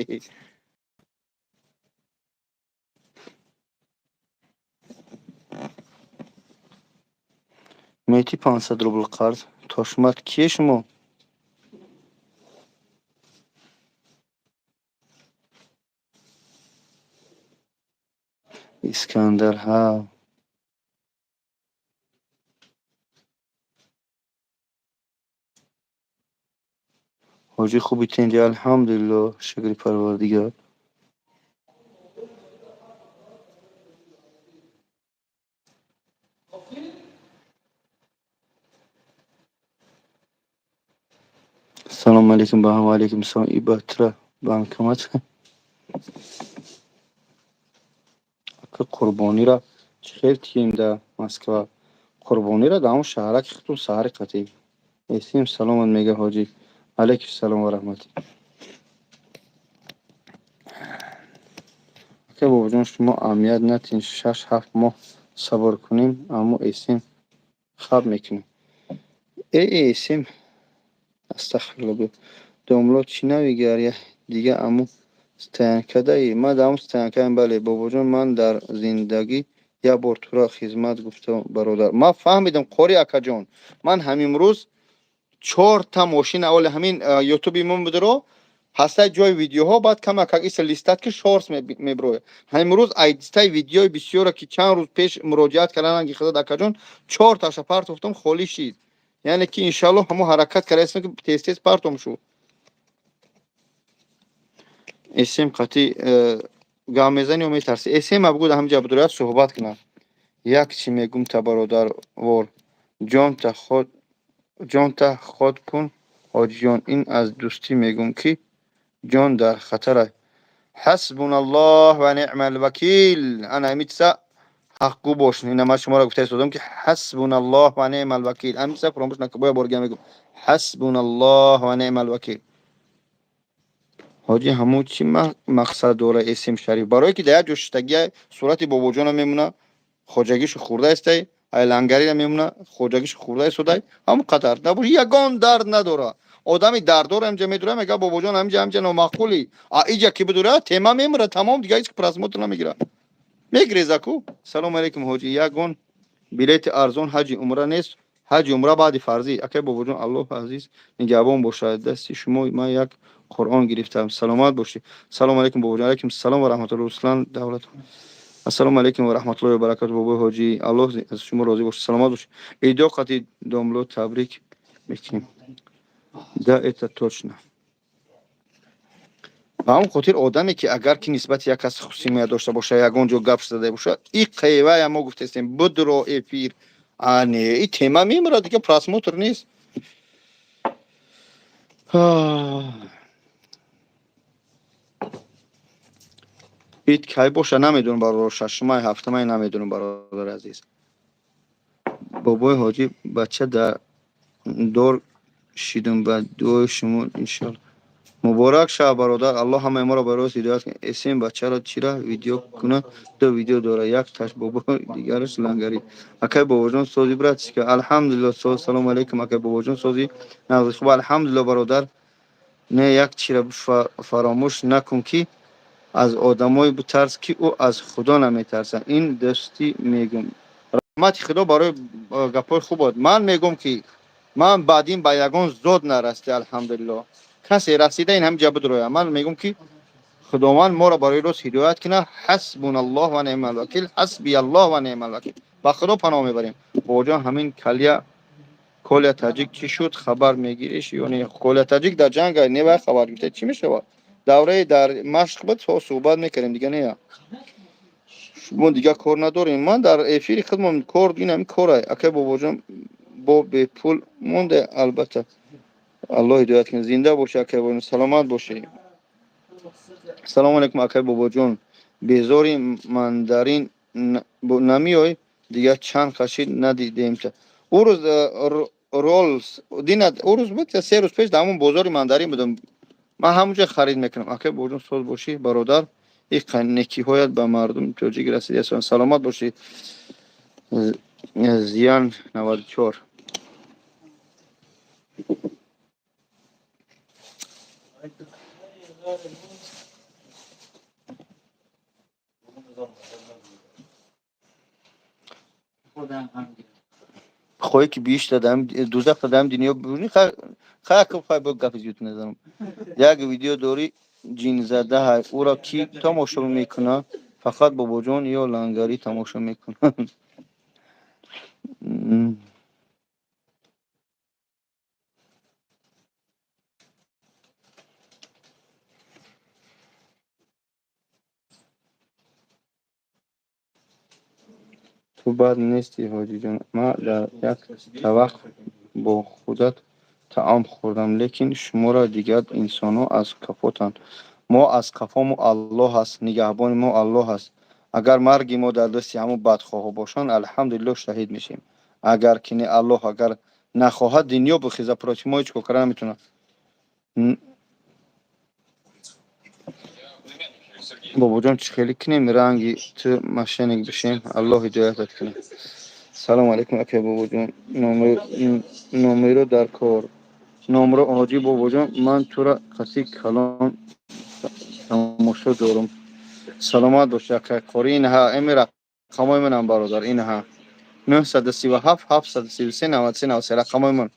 мети 500 рубл қарз тошмат кие шумо искандар ҳа ҳоҷи хуби тенҷи алҳамдулилло шукри парвардигор салому алейкум ба ҳама алейкум салом ибатра банкомат ака қурбонира чихел тием да Москва қурбонира да ҳамун шаҳраки хутун саҳари қатӣ эсим саломат мега ҳоҷи алейкум салом ва раҳмат ака бобоҷон шумо аҳамият натин 6-7 моҳ сабр кунем аммо эсим хаб мекунем эсим астағфирулло домло чӣ навигар дига аммо стоянкадаи ман дар ҳамун стоянкаам бале бобоҷон ман дар зиндагӣ як бор тура хизмат гуфтам бародар ман фаҳмидам қори акаҷон ман ҳамимрӯз 4 та мошина оли ҳамин ютуби мон будро ҳастай ҷои видеоҳо баъд камакак иса листат ки шорс меброя ҳамрӯз айдистай видеои бисёра ки чанд рӯз пеш муроҷиат карданан ки хизат акаҷон 4 таша партофтам холӣ шид яъне ки иншаллоҳ ҳамо ҳаракат кардаистам ки тез тез партом шу эсем қатӣ гап мезани ё метарси эсем абгӯ да ҳамҷа будурят суҳбат кунад як чӣ мегум та бародарвор ҷонта ход кун ҳоҷиён ин аз дӯстӣ мегум ки ҷон дар хатар аст ҳасбуналлоҳ ва ниъмал вакил ана амитса ҳаққу бош ина ман шуморо гуфта истодам ки ҳасбуналлоҳ ва ниъмал вакил амитса фуромӯш накун боя боргия мегум ҳасбуналлоҳ ва ниъмал вакил ҳоҷи ҳамун чӣ мақсад дора эсем шариф барое ки дар як ҷо шиштагия сурати бобоҷона мемуна хоҷагишу хӯрда истай айлангарира мемуна хоҷагишу хӯрда истодай ҳамун қадар набуш ягон дард надора одами дарддор амҷа медура мега бобоҷон амҷа номаъқули иҷа ки бидура тема мемура тамом дига ҳеҷ просмотр намегира мегиреза ку салому алейкум ҳоҷи ягон билети арзон ҳаҷи умра нест ҳаҷи умра баъди фарзӣ акай бобоҷон аллоҳ азиз нигаҳбон бошад дасти шумо ман як қуръон гирифтам саломат бошед салому алейкум бобоҷон алейкум салом ва раҳматуллоҳ руслан давлат ассалому алейкум ва раҳматуллоҳи ва баракату бобои ҳоҷӣ аллоҳ аз шумо розӣ бошад саломат бошед идо қати домло табрик мекунем да это точно ба ҳамн хотир одаме ки агар ки нисбати як кас хусимият дошта бошад ягон ҷо гап зада бошад и қевая мо гуфтаистем будро эфир не и тема мемурад дига просмотр нест ит кай боша намедонам бародар шашумай ҳафтамай намедонам бародар азиз бобои ҳоҷӣ бача дор шидум ба дуои шумо иншаллоҳ муборак шав бародар аллоҳ ҳамаи моро ба рост ҳидоят кунад эсем бачаро чира видео кунад ду видео дора як таш бобо дигараш лангарӣ акай бобоҷон сози братишка алҳамдулиллоҳ соз салому алейкум акай бобоҷон сози нағзи хуб алҳамдулиллоҳ бародар не як чира фаромӯш накун ки аз одамое битарс ки ӯ аз худо наметарсад ин дӯстӣ мегум раҳмати худо барои гапои хубот ман мегум ки ман баъдин ба ягон зот нарасида алҳамдулиллоҳ касе расида ин ҳамҷа бидроя ман мегум ки худованд моро барои рост ҳидоят кунад ҳасбуналлоҳ ва ниъмал вакил ҳасбияллоҳ ва ниъмал вакил ба худо паноҳ мебарем бобоҷон ҳамин коля таҷик чӣ шуд хабар мегириш ё не коля таҷик дар ҷанга небаяд хабар гирифта чӣ мешавад давраи дар машқ бид суҳбат мекардем дига нея мо дига кор надорем ман дар эфири худмон кор ин ҳамин корай акай бобоҷон бо бепул монда албатта аллоҳ ҳидоят кунад зинда бошед акай бобоҷон саломат бошед салому алейкум акай бобоҷон безори мандарин намиёй дига чанд кашид надидемта ӯ рӯз роллс динат ӯ рӯз буд се рӯз пеш дар ҳамон бозори мандарин будам ман ҳамонҷа харид мекунам акай бобоҷон соз бошӣ бародар и некиҳоят ба мардум тоҷик расида саломат бошед зиян 94 хоҳе ки бииш дадам дузах дадам дунё бибинӣ хай бо гапи зиёд назанам як видео дори ҷинзадаҳай ӯро ки тамошо мекунад фақат бобоҷон ё лангарӣ тамошо мекунад ту бад нести ҳоҷиҷон ман дар як тавақ бо худат таом хӯрдам лекин шуморо дигар инсонҳо аз кафотанд мо аз кафо аллоҳ аст нигаҳбони мо аллоҳ аст агар марги мо дар дасти ҳамон бадхоҳо бошанд алҳамдулиллоҳ шаҳид мешем агар ки не аллоҳ агар нахоҳад дунё бихеза проти мо ҳеҷ кор карда наметавонад бобоҷон чӣ хеле кунем ранги ту машиник бишем аллоҳ ҳидоятат кунад салому алейкум акай бобоҷон номеро дар кор номро ҳоҷӣ бобоҷон ман тура қасди калон тамошо дорум саломат бош акай қори инҳа эми рақамои манам бародар инҳа 937 733 93 93 рақамои ман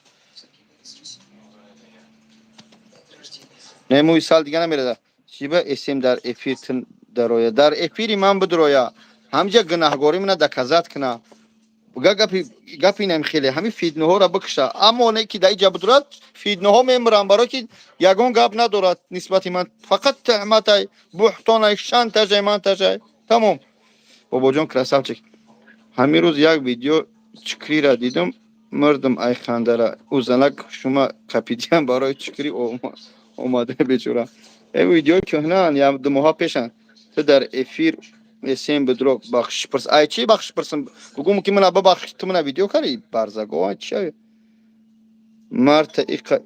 نموی سال دیگه نمیره شیبه اسم در افیر تن درویا در افیری من بدرویا همجا گناهگاری منه دکازات کنه بگه گپی نمیخیله همین فیدنه ها را بکشه اما نه که در اینجا بدرد فیدنه ها میمرن برای که یگان گپ ندارد نسبت من فقط تهمت های بحتان شن تجای من تجای تمام بابا جان کرسافچک همین روز یک ویدیو چکری را دیدم مردم ای خنده را او زنک شما کپیدیم برای چکری اومده بیچاره این ویدیو کهنه یا دو ماه پیشن تو در افیر اسم بدرو بخش پرس ای چی بخش پرسم بگم که من ببخش تو من ویدیو کاری برزگو چی مرت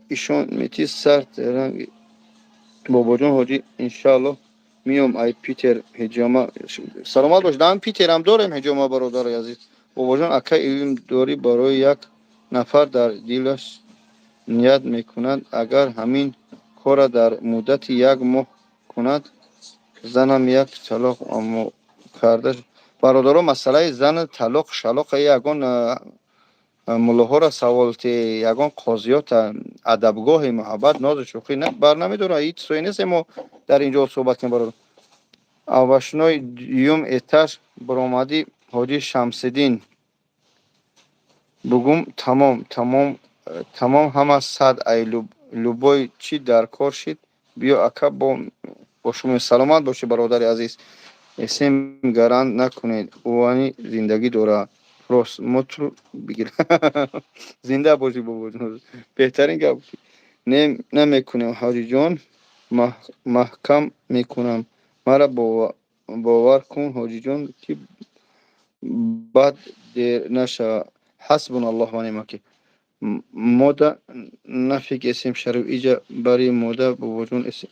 ایشون میتی سر تهران بابا جان حاجی انشالله میام ای پیتر هجاما سلامت باش دام پیتر هم دارم هجاما برادر عزیز بابا جان اکا علم داری برای یک نفر در دیلش نیت میکند اگر همین کار در مدت یک ماه کند زنم یک طلاق اما کرده برادرو مسئله زن طلاق شلاق یگان ملاها را سوالتی یگان قاضیات ادبگاه محبت ناز شوخی نه بر نمیداره هیچ سوی نیست ما در اینجا صحبت کنیم برادر اوشنوی دیوم اتش برآمدی حاجی شمسدین بگم تمام همه صد ای لوبای چی در کار شد بیا اکا با شما سلامت باشی برادر عزیز اسم گران نکنید اوانی زندگی داره راست متر بگیر زنده باشی بابا جان بهترین گپ نمیکنم حاجی جان محکم میکنم مرا باور کن حاجی جان که بعد دیر نشه حسبنا الله و نعم الوکیل مودا نفیک اسم شریف ایجا برای مودا بابا جان اسم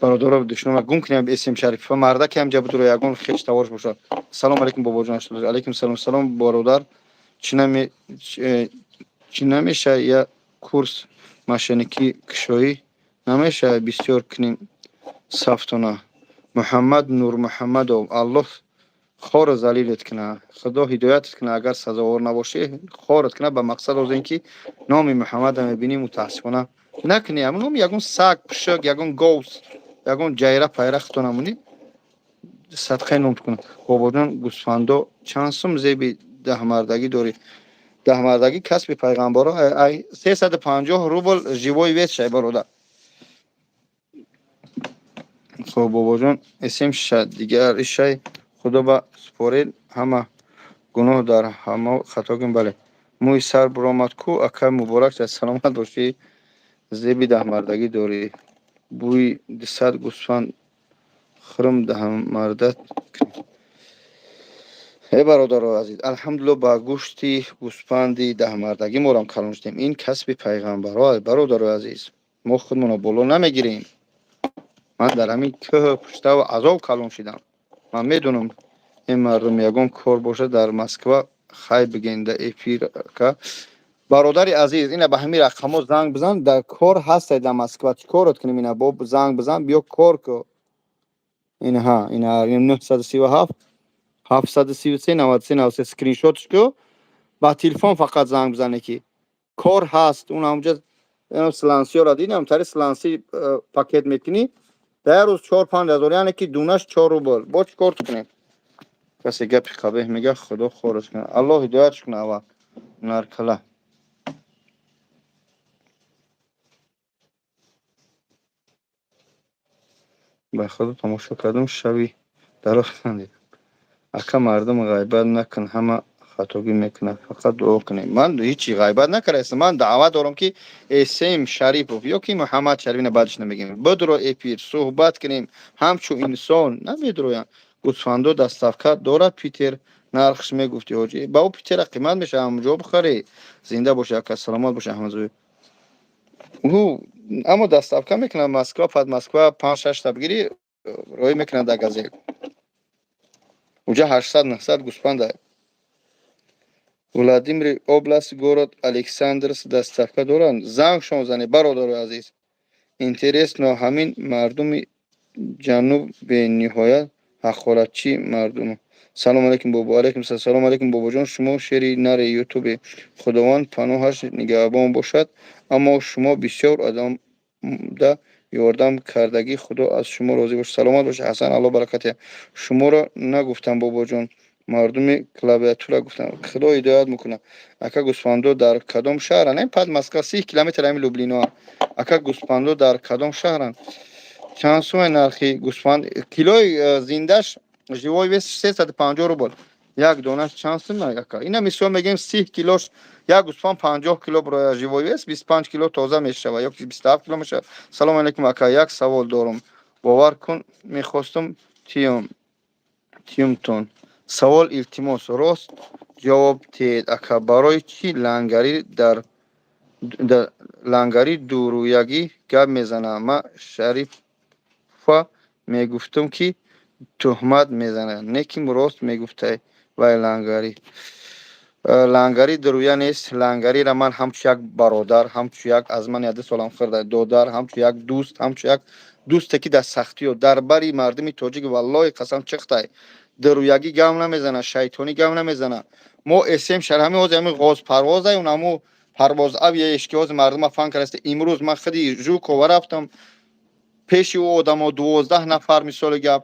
برادر دشمن گم کنیم اسم شریف مردا که هم جا بدو یگان خیش تواش باشه سلام علیکم بابا جان علیکم سلام برادر چی نمیشه یا کورس ماشینکی کشویی نمیشه بسیار کنیم صفتونه محمد نور محمدov الله خور زلیلت کنه خدا هدایتت کنه اگر سزاوار نباشه خورت کنه به مقصد از اینکه نام محمد هم میبینی متاسفانه نکنی همون یگون سگ پشک یگون گوز یگون جایره پیره خطو نمونی صدقه نوت کنه بابا جان گوسفندو چند سوم زیبی ده مردگی داری ده مردگی کسب پیغمبر 350 روبل جیوی ویت شای برادر خب بابا جان اسم شد دیگر ایشای خدا با سپورید همه گناه در همه خطا کن بله موی سر برآمد کو اکا مبارک شد سلامت باشی زیبی ده مردگی داری بوی 200 گوسفند خرم ده مردت ای برادر عزیز الحمدلله با گوشتی گوسفندی ده مردگی مورم کلان شدیم این کسب پیغمبر برادر عزیز ما خودمون بالا نمیگیریم من در همین که پشته و عذاب کلان شدم من میدونم این مردم یگان کار باشه در مسکو خی بگین در افیر که برادر عزیز اینا به همین رقم زنگ بزن در کار هست در مسکو چی کارت کنیم اینا با زنگ بزن بیا کار که اینا 937 733 93 93 اسکرین شاتش کو با تلفن فقط زنگ بزنه که کار هست اون همونجا سلانسی را دیدم تری سلانسی پاکت میکنی در روز 4-5 هزار یعنی که دونش 4 روبل با چی کار کنیم کسی گپ قبیح میگه خدا خورش کنه الله هدایتش کنه و نرکله به خدا تماشا کردم شبی درست ندید اکا مردم غیبت نکن همه خطاگی میکنه فقط دعا کنیم من هیچی غیبت نکردم من دعوت دارم که اسم شریف یا که محمد شریف بعدش نمیگیم بدرو اپیر صحبت کنیم همچون انسان نمیدرویم گوسفندو دستافکت دارد پیتر نرخش میگفتی حاجی با او پیتر قیمت میشه همونجا بخری زنده باشه که سلامت باشه همزوی او اما دستافکت میکنم مسکو پد مسکو 5-6 تا بگیری روی میکنه در گازه اونجا 800-900 گوسفند ولادیمیر اوبلاست گورод الکساندرس دستافکت دارند زنگ شما زنی برادر عزیز اینترس نه همین مردم جنوب به نهایت حقارتچی مردم سلام علیکم بابا علیکم سلام علیکم بابا جان شما شری نر یوتیوب خداوند پناهش نگهبان باشد اما شما بسیار آدم ده یاردم کردگی خدا از شما راضی باشه. سلامت باشه حسن، الله برکت. شما را نگفتم بابا جان، مردم کلابیاتورا گفتم. خدا هدایت میکنه. اکا گوسفندو در کدام شهرن؟ این پد مسکا 30 کیلومتر همین لوبلینا. اکا گوسفندو در کدام شهرن؟ چند سو نرخی گوسفند کیلوی زندهش живой вес 350 рубл. یک دونش چند سو نه اکا. اینا مثلا میگیم 30 کیلوش یک گوسفند 50 کیلو برای живой вес 25 کیلو تازه میشه یا 27 کیلو میشه. سلام علیکم اکا، یک سوال دارم. باور کن میخواستم تیمتون سوال التماس راست جواب دهید اکا. برای چی لنگری دورویگی گپ میزنه؟ ما شریفا میگفتم که تهمت میزنه، نیکیم راست میگفته وای لنگری درویا نیست. لنگری را من همچو یک برادر، همچو یک از من 11 سالم خورده دودر، همچو یک دوست، همچو یک دوسته که در سختی و در بری مردمی تاجیک والله قسم چخته درویگی گم نمیزنه، شیطانی گم نمیزنه. ما اسم شهر همین از همین غاز پرواز ای اونمو پرواز اوی اشکیاز مردم فن کرسته. امروز من خودی جو کو رفتم پیش او آدم 12 نفر مثال گپ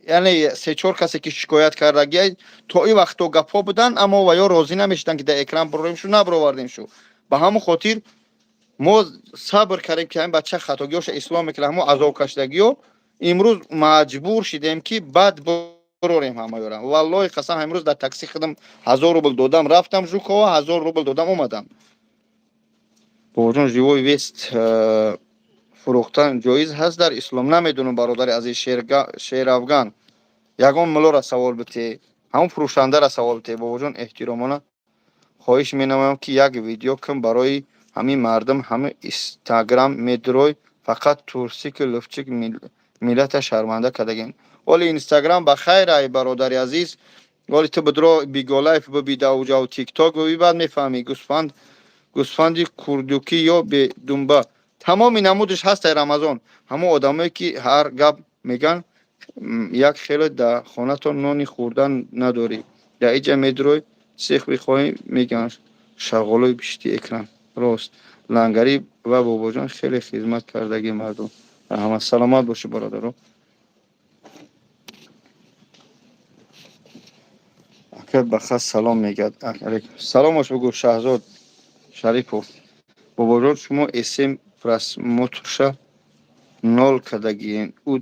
یعنی 3-4 کسی که شکایت کرده تا این وقت گپا بودن، اما و یا راضی نمیشدن که در اکرام بریم شو نبروردیم شو. به همون خاطر ما صبر کردیم که این بچه خطاگیاش اسلام میکنه همو عذاب کشیدگی و امروز مجبور شدیم که بعد بروریم همه یارم. والله قسم امروز در تاکسی خودم 1000 روبل دادم رفتم ژوکو، 1000 روبل دادم اومدم. بوجون живой вест فروختن جایز هست در اسلام؟ نمیدونم برادر از شیر افغان. یگان ملو را سوال بده، همون فروشنده را سوال بده. بابا جان احترامانه خواهش مینمایم که یک ویدیو کن برای همین مردم همه اینستاگرام میدروی فقط تورسی که لفچک ملت شرمنده کردگین. ولی اینستاگرام بخیر ای برادر عزیز، ولی تو بدرو بیگو لایف ببی دوجا و تیک تاک ببی بعد میفهمی گوسفندی کردوکی یا به دنبه تمامی نمودش هست در رمضان. همه آدمایی که هر گپ میگن یک خیلی در خانه تا نانی خوردن نداری در اینجا میدروی سیخ بخواهی میگن شغالای بیشتی اکرم راست لنگری و بابا جان خیلی خدمت کردگی مردم. همه سلامت باشی برادر. اکر بخص سلام میگد. سلام باش بگو شهزاد شریفов. بابا جان شما اسم просмотрша 0 کردگین او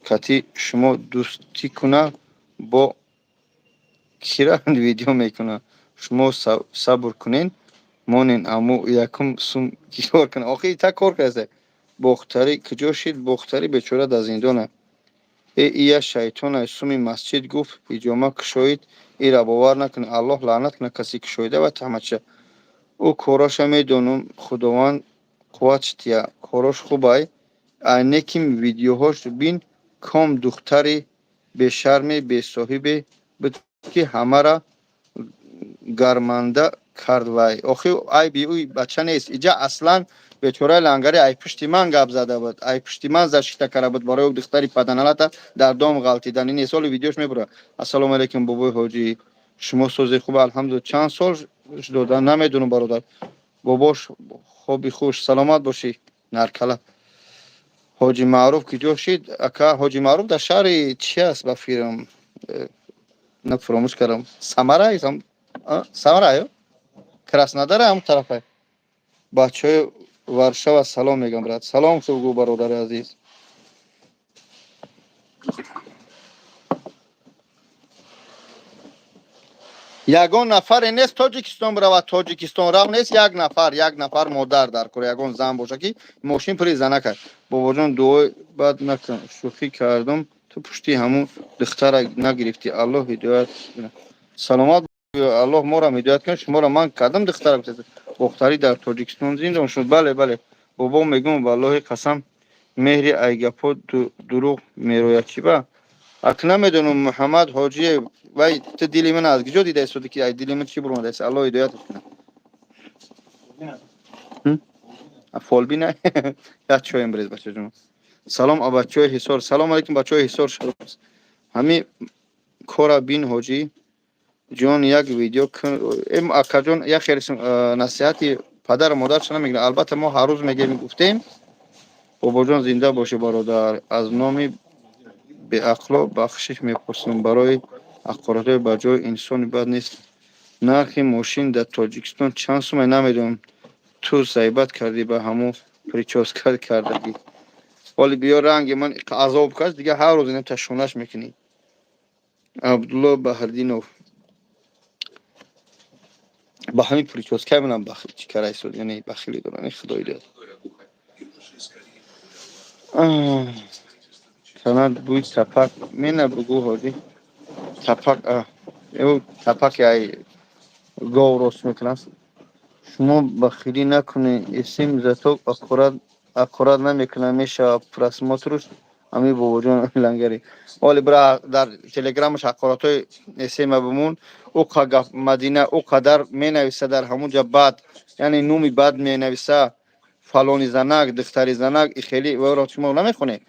کتی شما دوستی کنه با کیرند ویدیو میکنه شما صبر کنین مانین امو یکم سوم گیار کنه. آخه تا کار کرده بختری کجا شید؟ بختری بیچاره در زندانه. ای شیطان سومی مسجد گفت حجامه کشوید ای را باور نکنه الله لعنت کنه کسی کشویده و تهمتشه. او کاراش میدونم خداوند قوتش تیا کاراش خوبه نیکیم ویدیوهاش بین کام دختری به شرم به صاحبه بود که همه را گرمانده کرد. وای آخه ای بی اوی بچه نیست اینجا اصلا بیچاره لنگری ای پشتی من گپ زده بود، ای پشتی من زشته کرده بود برای دختری پدنالتا در دام غلطیدن. این سال ویدیوش میبره. السلام علیکم بابای حاجی شما سوزی خوب الحمدلله. چند سال دادن نمیدونم برادر. باباش خوبی خوش سلامت باشی نرکله. حاجی معروف که جو شید اکا حاجی معروف در شهر چی است با فیرم نه فراموش کردم سمره ایسم سمره کراسنادر هم طرفه بچه ورشا و سلام میگم برات. سلام شو برادر عزیز. یگان نفر نیست تاجیکستان برود تاجیکستان رو نیست یک نفر مادر در کره یگان زن باشه که ماشین پری زنه کرد. بابا جان دو بعد نکن شوخی کردم تو پشتی همون دختر نگرفتی الله هدایت کنه. سلامت الله ما را هدایت کنه. شما را من کردم دختر دختری در تاجیکستان زندان شد. بله بابا میگم والله قسم مهری ایگپو دروغ میروید چی با اک نمیدونم محمد حاجی وای تو دیلی من از کجا دیده است که دیلی من چی برونه است الله هدایت کنه. فال بی نه یا چای امروز بچه جون. سلام بچه حصار سلام علیکم بچه حصار شروع همین کورا بین حاجی جون یک ویدیو ام اکا جون یا خیر نصیحتی پدر و مادر شما میگن. البته ما هر روز میگیم گفتیم бобоҷон зинда бошӣ бародар. Аз номи беақло бахшиш мепурсем. Барои ҳақоратҳои ба ҷои инсони бад нест. Нархи мошин дар Тоҷикистон чанд сомае намедонам. Ту ғайбат кардӣ, ба ҳамон прическа кардагӣ. Оли биё ранги ман азоб кас дига ҳар рӯз ина ташонаш мекунӣ. Абдулло Баҳрдинов. Ба ҳамин прическа менам бахил чӣ карай шуд, яъне бахилӣ дорад, худои дод. Санад бӯй тапак мена бугӯ ҳоҷӣ. Тапак тапак ай гов рост мекунад. Шумо бахилӣ накунед. Исм заток ақорат намекунад, мешавад просмотрш. Ами бобоҷон лангари. Оли бира дар телеграмаш ҳақоратҳои эсема бимун. Ӯ қагап Мадина ӯ қадар менависа дар ҳамунҷа бад, яъне номи бад менависа. Фалони занак, духтари занак, ихели варо шумо намехонед.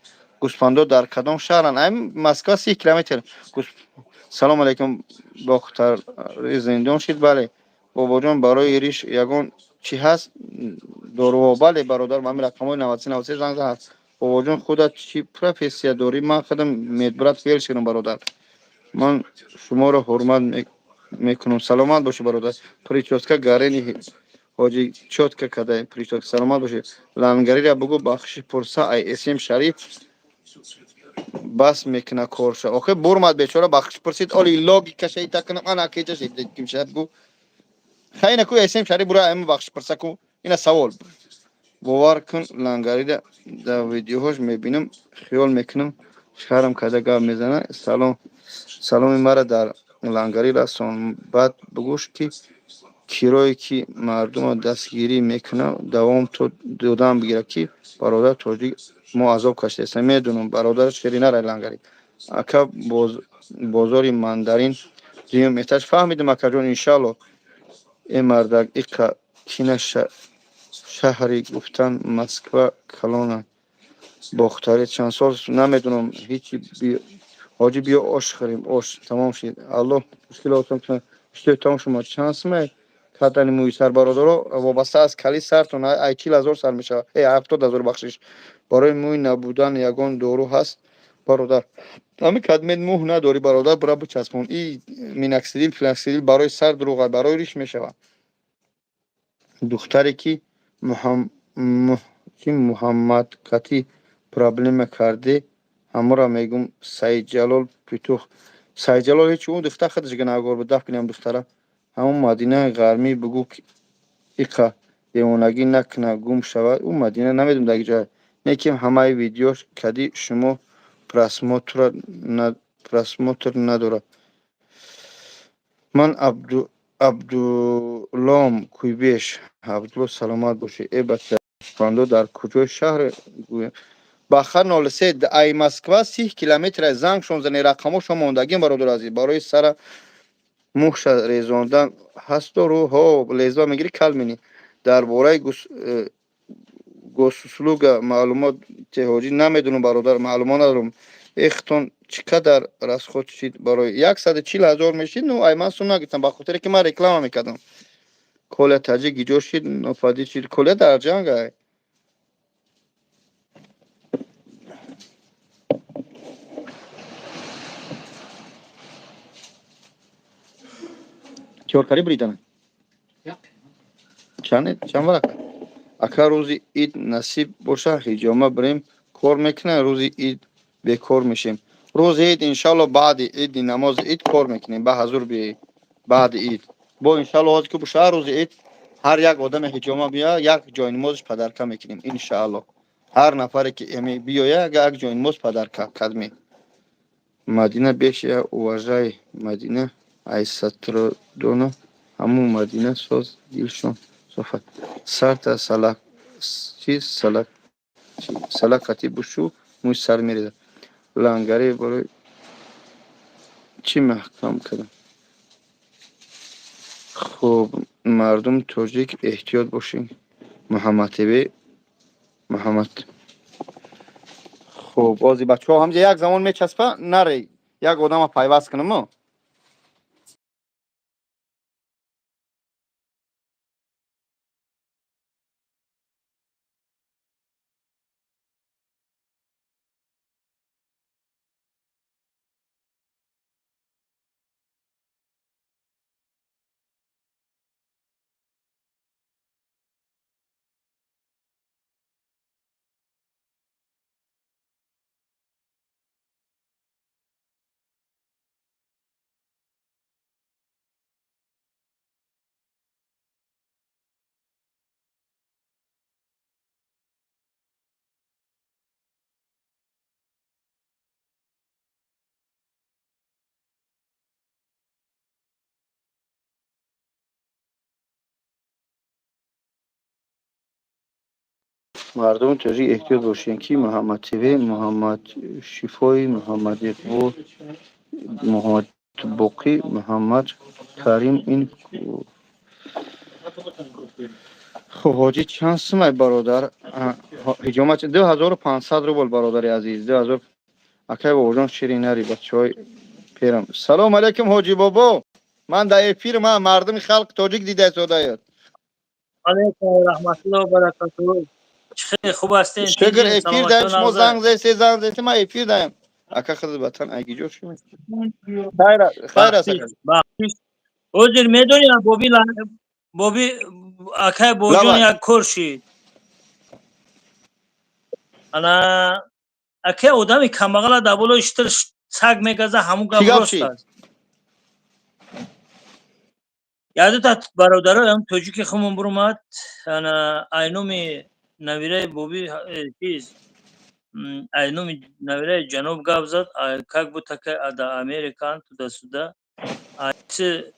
Гӯспандо дар кадом шаҳранд? Ам Москва 30 километр. Салом алейкум бохтари зиндон шид. Бале. Бобоҷон барои риш ягон чӣ ҳаст? Доруҳо. Бале бародар, ҳамин рақамҳои 93 93 занг заҳад. Бобоҷон худат чӣ профессия дорӣ? Ман худам медбират феъл шидам бародар. Ман шуморо ҳурмат мекунам. Саломат бошӣ бародар. Прическа гарени ҳоҷи чотка кадай прическа. Саломат бошӣ. Лангариро бугӯ бахшиш пурса ай эсем шариф бас мекуна корша. Охир бурмад бечора бахшиш пурсид. Оли логи кашаи такнам ана кеҷа шид кимшаб гу. Хайна ку эсем шариф бура ам бахшиш пурса ку. Ина савол. Бовар кун лангариро дар видеоҳош мебинам, хиёл мекунам шаҳрам када гап мезана. Саломи мара дар лангари расон. Баъд бугӯш ки кирое ки мардума дастгирӣ мекунад давом то додан бигира ки бародар тоҷик мо азоб кашидастем. Медунам бародар ширинара лангари. Ака бозори мандарин зиён меташ. Фаҳмидам акаҷон иншалло. Э мардак ика кина шаҳри гуфтан Москва калона. Бохтари чанд сол намедунам ҳичи ҳоҷи биё ош хӯрем. Ош тамом шид. Аллоҳ мушкилотон кунад. Иштои тамом шумо чанд сомае? Катани мӯи сар бародаро вобаста аз кали сартон ай 40,000 сар мешавад. 70,000 бахшиш. Барои мӯи набудан ягон дору ҳаст бародар. Ами кадмед мӯҳ надори бародар, бура бичаспон. И миноксидил, феноксидил барои сар дурӯғ, барои риш мешавад. Духтаре ки муҳаммадкатӣ проблема карде, ҳамора мегум Саидҷалол Петух. Саидҷалол ҳеч ӯ духтар худаш ганагор буд даф кинам духтара. Ҳамон Мадинаи ғармӣ бугӯ ика девонагӣ накуна гум шавад. Ӯ Мадина намедум дар ҷоя. Неким ҳамаи видеош кади шумо просмотр надорад. Ман Абдуллом Куйбеш. Абдулло саломат бошӣ. Э бача гӯспандо дар куҷои шаҳр гӯям? Бахар 03 ай Москва 30 километр занг шон зани рақамошо мондагим бародар азиз. Барои сара мӯша резондан ҳастдору ҳо лезва мегири калмини. Дар бораи госуслуга маълумот теҳоҷӣ намедунам бародар, маълумот надорам. Эхтон чӣ кадар расход шид барои 140,000 мешид? Ну ай ман сум нагирифтам ба хотире ки ман реклама мекардам. Коля таҷик иҷод шид, нопадид шид. Коля дар ҷанг ай. Чоркарӣ бридан. Чанд варак? Ака рӯзи ид насиб боша ҳиҷома бирем кор мекунем, рӯзи ид бекор мешем. Рӯзи ид иншалло баъди иди намози ид кор мекунем. Ба ҳазур биёед баъди ид. Бо иншалло ҳоз ки боша рӯзи ид ҳар як одаме ҳиҷома биёяд, як ҷойнамозиш падарка мекунем иншаалло. Ҳар нафаре ки биёяд як ҷойнамоз падарка кадме. Мадина бешия уважай Мадина ай сатродона ҳамун Мадина соз дилшон софат. Сарта салакати бушу мӯй сар мерезад. Лангари барои чӣ маҳкам кардам? Хуб мардум тоҷик эҳтиёт бошем. Муҳаммадтв Муҳаммад. Хуб ози бачаҳо ҳамҷа як замон мечаспа наре як одама пайваст кунам. مردم تاجیک احتیاط باشین کی محمد تیوی، محمد شیفایی، محمد اقبال، محمد بقی، محمد کریم. این خب حاجی چند سمه برادر حجامت 2500 روبل برادر عزیز 2000 اکای بابا شیرینری بچهای پیرم. سلام علیکم حاجی بابا. من در افیر من مردم خلق تاجیک دیده شده. علیکم و رحمت الله و برکاته. خیلی خوب هستین شکر تیجین افیر دایم سلامتی و شما نغزه. زنگ زیسی من افیر دایم اکا خود بطن اگی جو شما خیر است اکا بخشش حضور میدونی بابی اکای بوجون لبای یک کرشید انا اکای آدمی کمبغل دبولو اشتر سگ میگزه همون چی گپ گپ راست چی است. یادت برادر هم توجیک خمون برومد انا اینومی نویره بابی چیز اینومی نویره جنوب گپ زد کاک بود که دا امریکان تو دا سودا چه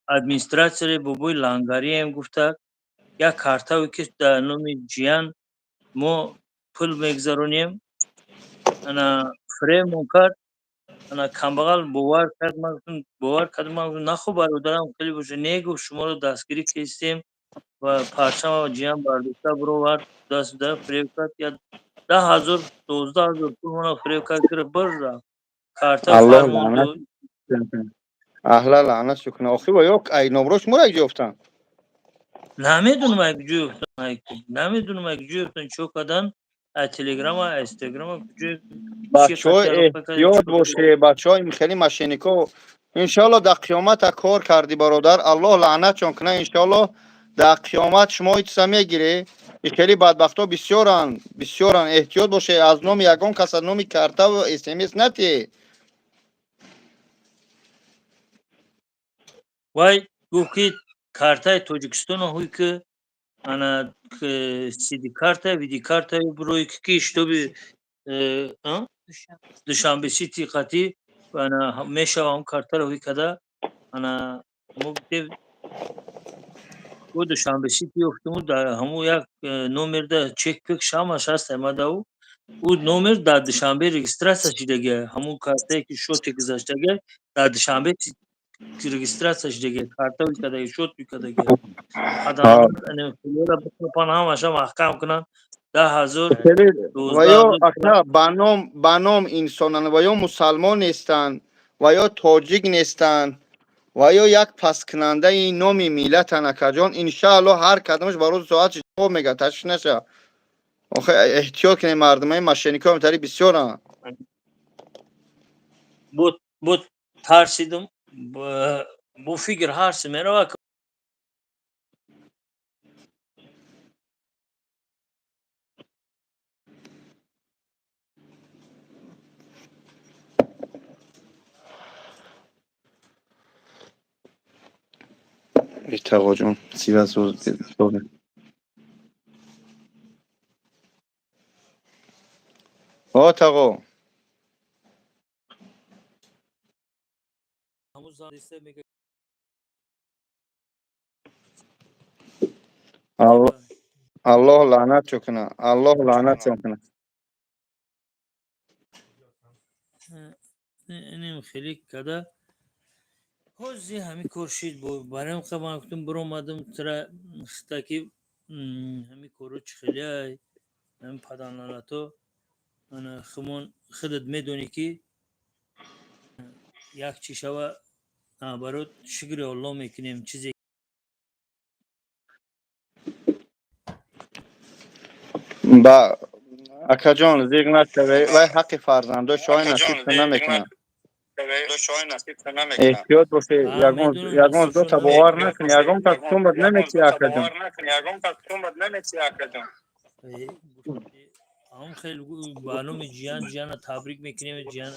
ادمینستراتوری بوبوی لانگاری هم گفته یا کارتاوی که در نوم جیان مو پول میگذرونیم انا فریم کرد انا کمبغل باور کرد من گفتم نه خب برادرم خیلی باشه نیگو شما رو دستگیری کردیم و پرچم و جیان برداشته برو ورد دست در فریب کرد یا 10,000 12,000 پول منو فریب کرد که بر رفت کارتا الله فرمون لعنت دو اهلا لعنت شکنه آخی با یک ای نمروش مرا جفتن نمیدونم اگه جوی افتن نمیدونم اگه جوی افتن چو کدن از تلگرام و اینستاگرام کجا چی بچه های خطی الوپا کرد چی احتیاط باشه بچه های میخیلی مشینیکو انشالله در قیامت کار کردی برادر الله لعنت چون کنه انشالله در قیامت شما ایتسا میگیری خیلی بدبخت ها بسیارن احتیاط باشه از نام یگان کس از نام کرتا و اسمس نتی وای گفت کارتای توجیکستان هوی که انا سیدی کارتا ویدی کارتا بروی که کیش تو بی دوشنبه سیتی قطی و انا میشه هم کارتا رو هوی کده انا مگه او دوشنبه سیتی افتمو در همو یک نومر ده چک پک شامش هست امده او نومر در دوشنبه رجیستراسیا شدگی همون کارتایی که شد که گذاشتگی در دوشنبه رجیستراسیا شدگی کارتا وی کدگی شد وی کدگی خدمات ان فلولا بکنن همش محکم کنن 10,000 و یا 12,000 اکنه بنام انسانن و یا مسلمان نیستن و یا تاجیک نیستن و یا یک پس کننده این نامی میلتن اکا جان انشاءالله هر کدامش برای ساعت جواب میگه تشک نشه آخه احتیاط کنه مردم های مشینیکا هم تری بسیارن بود ترسیدم bu figür harsi merak اشتاقا جون سیوه سوز تقا همون زادیسته میگه الله لعنت چکنه الله لعنت چکنه اینم خیلی کده حوزی همی کرشید برام قبان گفتم برو اومدم ترا خطاکی همی کروچ خیلی های همی پدانلاتو انا خمون خودت میدونی که یک چی شوه برات شکر الله میکنیم چیزی با اکا جان زیگ نشوه و حق فرزنده شای نصیب کنه نمیکنه احتیاط باشه میدونم یگان نصیب دو شد تا باور نمیکنه نکنی یگان تا تومت نمیچی اکا جان هم خیلی برنامه جیان تبریک میکنیم جیان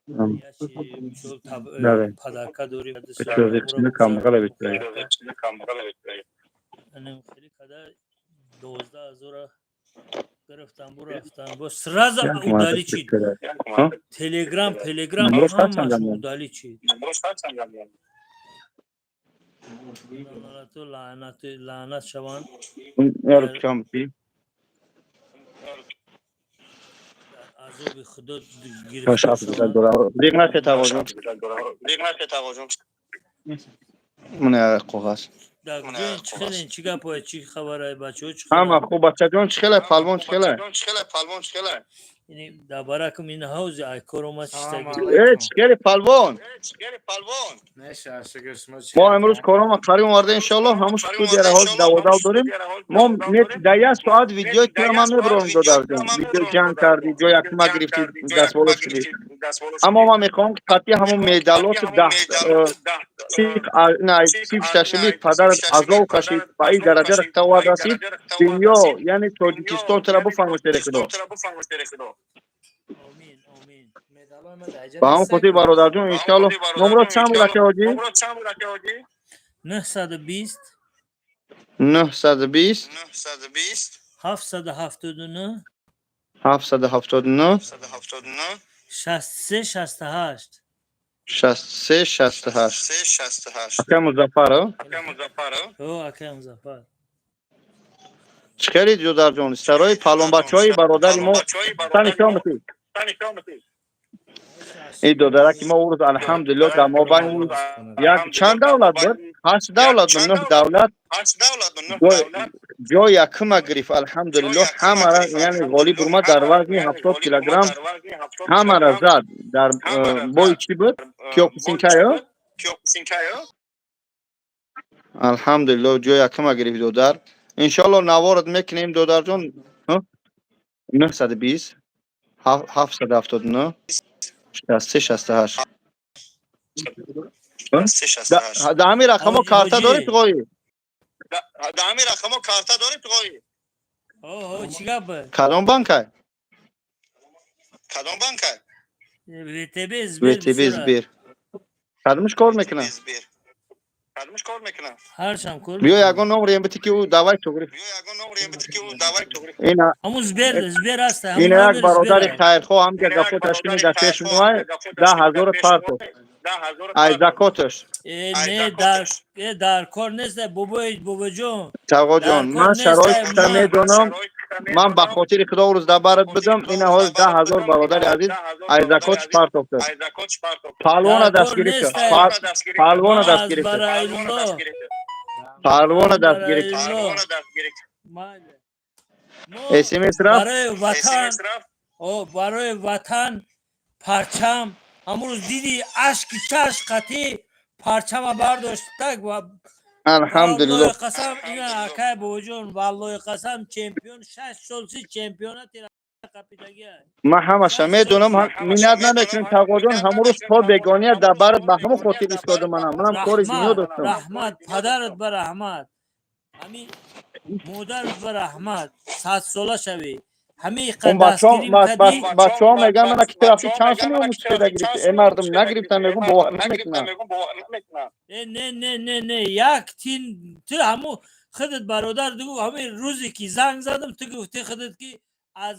یا چی شو داره پدرکا دوری بسیار او را چیزی کم بگذارم بغل او بسیاری پدرکا انم خیلی کده 12,000 گرفتم برو رفتم با سراز یک او مادر دالی چید بسیاره ها تلگرام نمروش خواهد همش او چند دالی چید خدا تو لعنت شوان یارو کم بی азоби худо باشه гирифта шавад. $70 دیگه نکت آقا جون من قوغاز дар куҷоен чӣ хелен чӣ гапояд чӣ хабарай бачаҳо чӣ همه хеланд خوب بچه جون چخله پالوان چخله яъне дар баракам ин ҳаузи ай кор омад чистаги چخله پالوان ما امروز کارم قریب آورده انشالله همون استودیو را حال 12 داریم ما نت در 1 ساعت ویدیو تو ما میبرم دو در جون ویدیو جنگ کردی جو یک ما گرفتی دست بالا شدی اما ما میخوام که قطعی همون مدالات 10 سیخ نه سیخ ششلی پدر عذاب کشید به این درجه را تا رسید دنیا یعنی تاجیکستان را بفهمه ترکیدو آمین آمین медалои ма дар ҷа با هم خودی برادر جون انشالله نمره چند بود که حاجی 920 920 779 779 63 68 63 68 اکا مظفر ها او акай музаффар چخیلی جودر جون سرای پالون بچه های برادر ما تانی کامتی این دودرک ما اورد الحمدلله در ما بین یک چند دولت بود 8 دولت و 9 دولت جای یکم گرفت الحمدلله همه را یعنی غالب ما در وزن 70 کیلوگرم همه را زد در بای چی بود کیوکسینکایو الحمدلله جای یکم گرفت دودر انشالله نوارد میکنیم دودر جون 920 779 63 68 در همین رقم ها کارتا داری توی اوه چی گپ کدام بانک های ВТБ ویتیبی زبیر کدامش کار میکنه ҳарчанд кор بیا یگان نمره این بتی که او دوای تو گرفت اینا ҳамун збер аст اینا یک برادر خیرخواه هم که گفت تشکیل در پیش موه 10,000 پارتو ای زکاتش не дар кор нест бобоҷон تاقا جان من شرایط تا میدونم من به خاطر خدا روز در برات بدم این حال 10,000 برادر عزیز ای زکاتش پارتو کرد پهلوان دست گرفت پهلوان دست گرفت پهلوان دست گرفت اسم اسراف барои ватан парчам ҳамрӯз диди ашки чаш қатӣ парчама бардоштак الحمدلله қасам ина акай бобоҷон валлои қасам чемпион 6 солси чемпионати қапидагия من همش میدونم مینت نمیکنیم تاقا جان همون روز تا بگانیت در برات به همون خاطر ایستاده منم کارش میادستم раҳмат падарат ба раҳмат ҳамин модарат ба раҳмат 100 сола шавӣ ҳамин اون بچه ها میگن من که طرفی چند سنی اون پیدا گرفتی ای مردم نگرفتن میگم باور نمیکنم не як тин ту ҳамун худат бародар дугу ҳамин рӯзе ки занг задам ту гуфти худат ки аз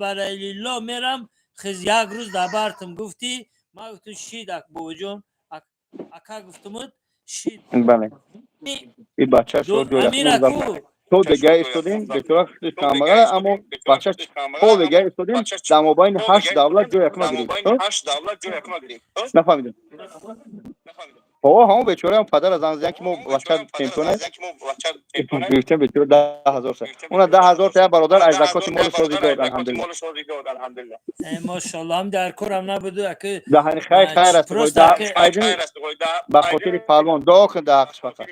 барои лилло мерам хиз як рӯз дар бартам гуфти ман гуфтам шидак бобоҷон ака гуфтамуд шид بله این بچه شو جوری تو دیگه استودیم به طور کاملا اما بچه تو دیگه استودیم در مابین 8 دولت جو یکما گرفت نفهمیدم همون بیچاره هم پدر از زنگ که ما بچه چمپیونه گرفتیم بیچاره 10,000 تا اون 10,000 تا برادر از زکات مال سازی داد الحمدلله ماشاءالله هم در کارم نبوده که دهن خیر است با خاطر پهلوان داخل داخش فقط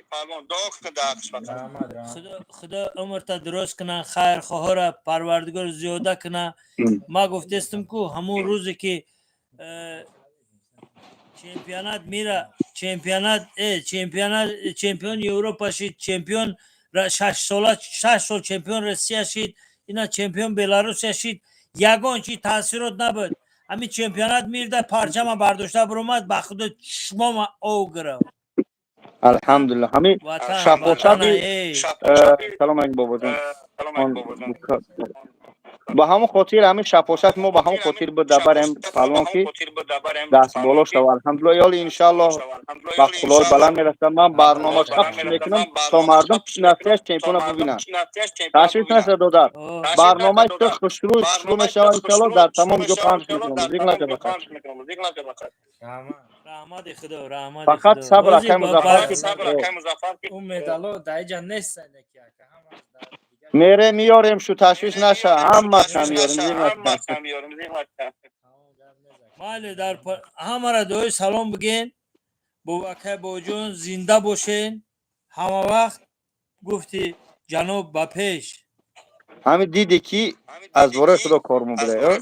خدا عمرت درست کنه خیر خواه را پروردگار زیاده کنه ما گفتستم کو همون روزی که چمپیونات میره چمپیون اروپا شید چمپیون 6 سال چمپیون روسیه شید اینا چمپیون بلاروس شید یگان چی تاثیرات نبود همین چمپیونات میرده پرچم برداشته برومد با خود چشمام او گرفت الحمدلله همین شب سلام علیکم بابا جان به همون خاطر همین شپاشک ما به همون خاطر به دبرم پلوان که دست بالا شد الحمدلله یالی انشالله به خدای بلند میرسم من برنامه پخش میکنم تا مردم نتیجه چمپیون ببینن تشویش نشه دادر برنامه تو خوشرو شروع میشه انشالله در تمام جا پخش میکنم زیگ نشه بخیر رحمت خدا رحمت فقط خدا صبر روزی اکای مظفر که اون مدالو دایجا نیست که همه در دیگه میره میاریم شو تشویش نشه همه میاریم زیگ نشه مالی در همه را دوی سلام بگین بوبکه بوجون زنده باشین همه وقت گفتی جناب با پیش همین دیدی که از ورای خدا کار میبره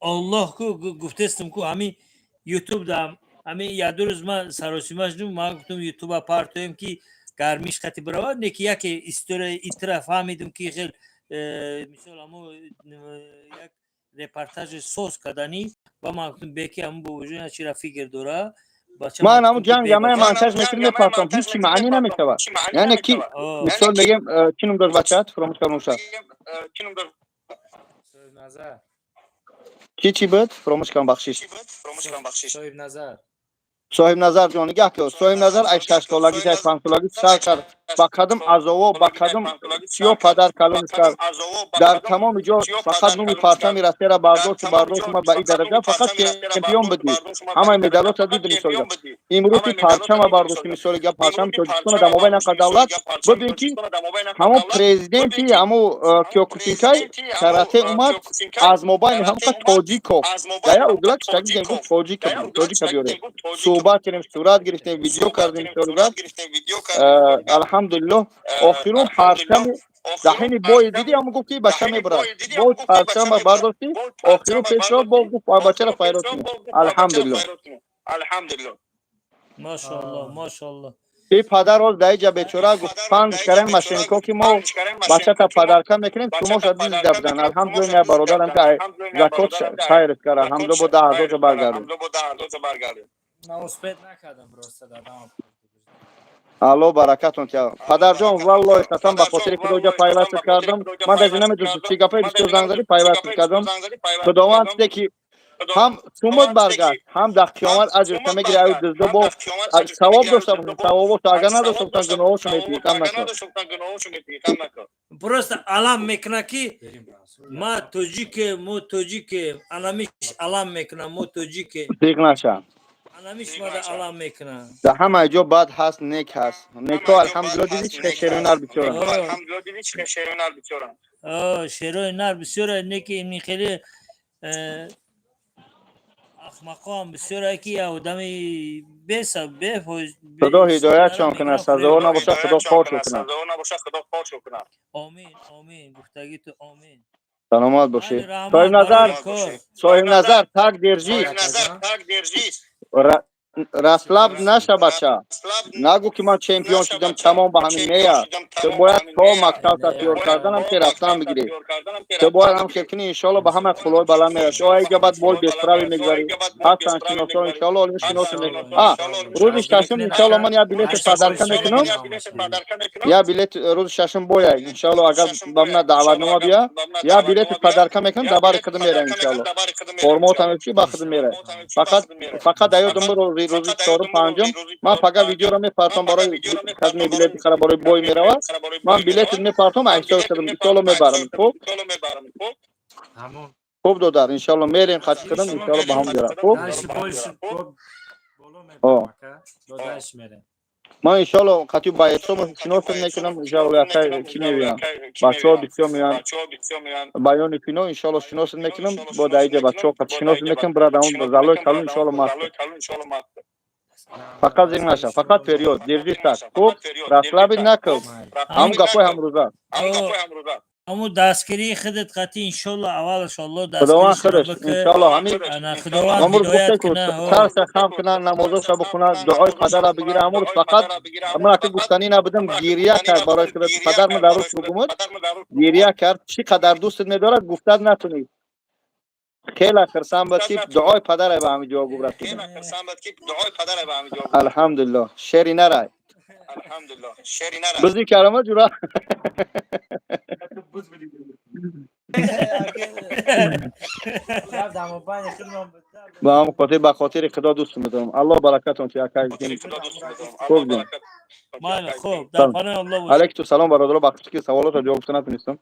الله کو گفتستم کو همین یوتیوب دام همین یا دو روز ما سراسیمش دو ما گفتم یوتیوب پارتویم که گرمیش خطی برای نکی یکی استوری ایترا فهمیدم که خیلی مثلا همو یک رپورتاج سوز کردنی و ما گفتم بکی همون با وجود چی را فکر داره من همون جنگ همه منتج میکنم میپرتم هیچی معنی نمیتوه یعنی کی مثال بگم کی نم داشت بچه‌ات فراموش کردم شد صاحب نظر چی بود فراموش کردم بخشش صاحب نظر صاحب نظر جان نگاه کن صاحب نظر 8 سالگی 5 سالگی سر کرد با قدم عزوا با قدم سیو پدر کلون کرد در تمام جا فقط نومی پرچم راسته را برداشت ما به این درجه فقط چمپیون بدی همه مدالات دید مثال امروز پرچم برداشت مثال گپ پرچم تاجیکستان در مابین دولت ببین که همون پرزیدنتی همون کیوکوشینکای карате اومد از مابین هم که تاجیکو گایا اوگلک شاگی جنگو تاجیک بیاره صحبت کردیم صورت گرفتیم ویدیو کردیم صورت الحمدلله آخرون پرچم دهنی بای دیدی همون گفتی بچه میبرد با پرچم برداشتی آخرون پیش را با گفت بچه را فیرات الحمدلله ماشاءالله ماشاءالله ای پدر روز دایجا بیچاره گفت فند کردن ماشینکو که ما بچه تا پدرکم میکنیم شما شد دیز دبدن الحمدلله نه برادرم که زکات خیر کرد الحمدلله با 10,000 برگردیم من اسپید نکردم راسته دادم الله برکتون که پدر جان والله قسم به خاطر که دوجا پیوست کردم من در نمیدونم چی گپای بسیار زنگ زدی پیوست کردم خداوند ده که هم تومت برگشت هم در قیامت اجر میگیره او دزدا با ثواب داشته باشه ثواب تو اگر نداشته باشن گناهش میگیری کم نکن просто алам мекна ки ма тоҷике мо тоҷике аламиш алам мекна мо тоҷике دیگ نشه аламиш мада алам мекна در همه جا بد هست نیک هست نیکا الحمدلله دیدی چه شیرینار بیچاره شیروی нар бисёра неки имни хеле ахмақон бисёра ки одами бесаб бефоз خدا هدایت شان کنه سزا نباشه خدا پاک کنه آمین آمین گفتگی تو آمین سلامت باشی صاحب نظر تک درجی رسلب نشه بچه نگو که من چمپیون شدم تمام به همین نه تو باید تا مکتب تا تیار کردنم که رفتن بگیری تو باید هم که کنی انشالله به همه خلوی بلند میرسی آه ایجا باید بول بیستراوی میگذاری حسن شناسا انشالله آلیم شناسا روز ششم انشالله من یا بلیت پدرکه میکنم یا بلیت روز ششم باید انشالله اگر بمنا دعوت نما بیا یا بلیت پدرکه میکنم دبر کدم میره انشالله فرمات هم چی بخدم میره فقط یادم برو روزی چهارم پنجم من فقط ویدیو را میپرتم برای خدمه بلیت خراب برای بوی میروه من بلیت میپرتم احساس کردم انشالله میبرم خوب همون خوب دو در انشالله میریم خرج کردم انشالله به هم بیاره خوب داشت بالا میبرم داداش میره من انشالله خطیب با احسام شناسم میکنم انشالله یکی کی میبینم بچه ها بسیار میان بیان فینو انشالله شناسم میکنم با دایجه بچه ها خط شناسم میکنم برای اون زلوی کلون انشالله مست فقط زنگ نشه فقط پریود دیرجی ست خوب رسلبی نکن هم گپای هم روزه همو دستگیری خودت قطعی انشالله اولش الله خداوند دستگیری خودش انشالله همین انا خداوند امروز گفته هدایت که کنه سر خم کنن نمازش بخونه دعای پدر را بگیره امروز فقط من که گفتنی نبودم گریه کرد برای خودت پدر من در روز بگمد گریه کرد چی قدر دوستت میدارد گفتت نتونی خیلی خرسان بود که دعای پدر به همین جواب رسید الحمدلله شری نرای بزی کلمه جورا رفت اما پنج خدمت بده با هم خاطر به خاطر خدا دوست می‌دارم. الله برکتون تو یکایتون خوب بین. ماله خوب در سلام. پناه الله باش. علیکم سلام برادر، بخشی که سوالات رو جواب نتونستم.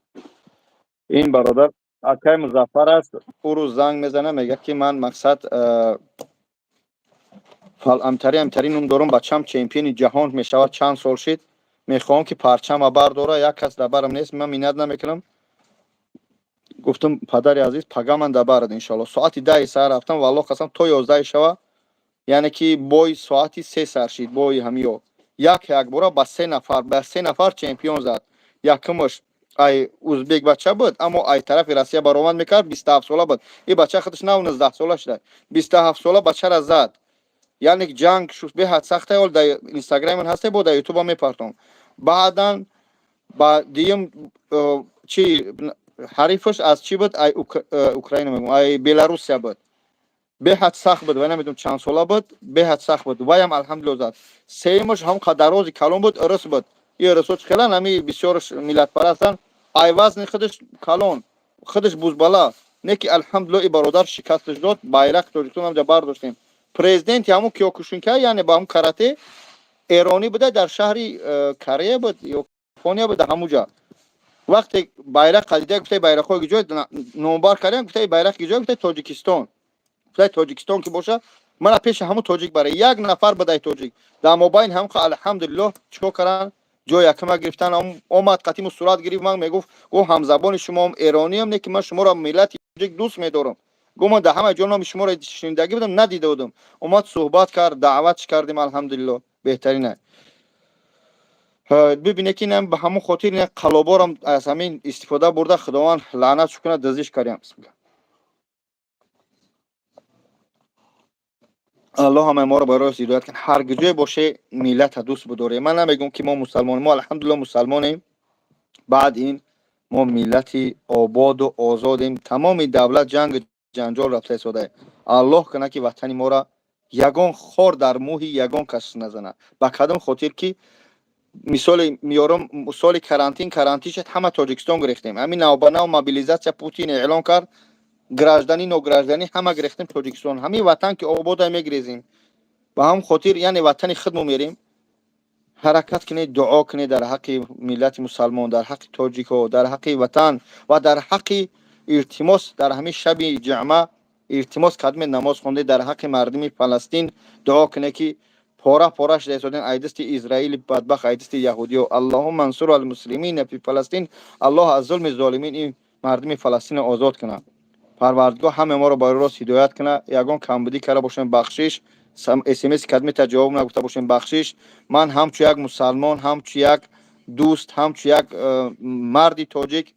این برادر اکای مظفر است. او روز زنگ میزنه میگه که من مقصد فال امتری نوم دارم، بچم چمپیون جهان میشود چند سال شد، میخوام که پرچم برداره، یک کس دبرم نیست، من مینت نمیکنم. گفتم پدر عزیز پگاه من دبرد انشالله. ساعت 10 سر رفتم والله قسم تا 11 شب، یعنی که بوی ساعتی 3 سر شد بوی همیو یک بارا به 3 نفر چمپیون زد. یکمش ای ازبک بچه بود اما ای طرف روسیه برآمد میکرد، 27 ساله بود. این بچه خودش 19 ساله شده، 27 ساله بچه را زد. یعنی جنگ شد به حد سخته. اول در اینستاگرام من هسته بود، در یوتیوب هم میپرتم. بعدا با دیم چی حریفش از چی بود؟ ای اوکراین میگم، ای بلاروسیا بود. به حد سخت بود و نمیدونم چند ساله بود، به حد سخت بود. وایم الحمدلله زد. سیمش هم قدروزی کلون بود، ارس بود. این ارسوچ کلان همی بسیار ملت پرستن. ای وزن خودش کلون، خودش بوزبالا. نکی الحمدلله ای برادر شکستش داد. بایرق تاجیکستان هم جبر داشتیم. پرزیدنت همون کیوکوشینکا یعنی با هم کاراته ایرانی بوده، در شهری کره بود یا یاپونیا بود همونجا. وقتی بایرق قدیده گفته بایرق گیجای نوبار کردن، گفته بایرق گیجای گفته تاجیکستان. گفته تاجیکستان که باشه من پیش همون تاجیک برای یک نفر بده تاجیک در موبایل هم الحمدلله چیکار کردن جای یکم گرفتن. اومد قتیم صورت گرفت من میگفت او هم زبان شما هم ایرانی هم نه که من شما را ملت تاجیک دوست میدارم. گفتم من در همه جانم شما را شنیدگی بودم ندیده بودم. اومد صحبت کرد، دعوت کردیم الحمدلله بهترینه. ببینه که نم به همون خاطر نه قلابارم از همین استفاده برده خداوند لعنت کنه دزدیش کردیم. بسم الله. الله همه ما رو برای هدایت کنه. هر جای باشه ملت دوست بداره. من نمیگم که ما مسلمان، ما الحمدلله مسلمانیم. بعد این ما ملتی آباد و آزادیم. تمام دولت جنگ جنجال رفته ساده. الله کنه که وطن ما را یگان خار در موهی یگان کس نزنه. با کدام خاطر که مثال میارم، سال کرانتین شد همه تاجیکستان گرفتیم. همین نوبانه و موبیلیزاسیا پوتین اعلان کرد، گراجدانی نوگراجدانی همه گرفتیم تاجیکستان. همین وطن که آباد میگریزیم و هم خاطر یعنی وطن خودمو میریم. حرکت کنید، دعا کنید در حق ملت مسلمان، در حق تاجیکا، در حق وطن و در حق ارتماس. در همین شب جمعه ارتماس قدم نماز خونده در حق مردم فلسطین دعا کنه که پاره پارش دادن ایدست اسرائیل بدبخت، ایدست یهودی و اللهم انصر المسلمین فی فلسطین. الله از ظلم ظالمین این مردم فلسطین آزاد کنه. پروردگار همه ما رو برای راست هدایت کنه. یگان کمبودی کرده باشیم بخشش، اس ام اس کدمی تا جواب نگفته باشیم بخشش. من همچو یک مسلمان، همچو یک دوست، همچو یک مردی تاجیک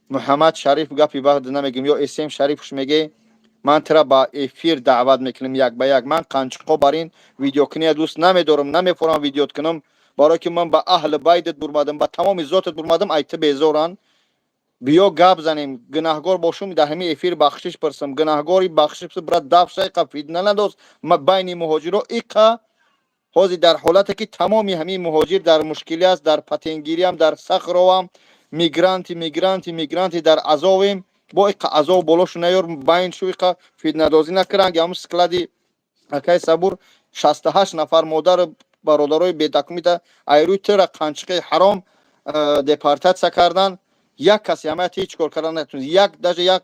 محمد شریف گپی بعد نمیگم یا اس ام شریفش میگه من ترا با افیر دعوت میکنم یک به یک. من قنچقو برین ویدیو کنی دوست نمیدارم، نمیفورم ویدیو کنم، برای که من با اهل بیتت برمادم، با تمام ذاتت برمادم. ایت بیزارن بیا گپ زنیم. گناهگار باشم در همین افیر بخشش پرسم، گناهگاری بخشش برات دفع قفید نه نداست ما بین مهاجرا ایقا حاضر در حالتی که تمامی همین مهاجر در مشکلی است، در پتنگیری هم، در صخره هم میگرانت در عذابیم. با ایقا عذاب بالاشو نیار بین شو ایقا فید ندازی نکرنگ. هم سکلادی اکای صبور 68 نفر مادر برادرای بی‌دکمیت ایروی تر قنچقه حرام دپارتات کردن. یک کسی همه هیچ کار کردن نتونست، یک دجا یک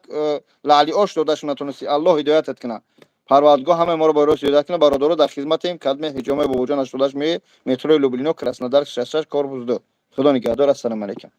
لعلی آش دادش نتونستی. الله هدایتت کنه. پروردگار همه ما رو برای هدایت کنه. برادرها در خدمتیم. کدمه حجامه با وجان اشودش می مترو لوبلینو کراسنودار 66 کار بوده. خدا نگهدار. السلام علیکم.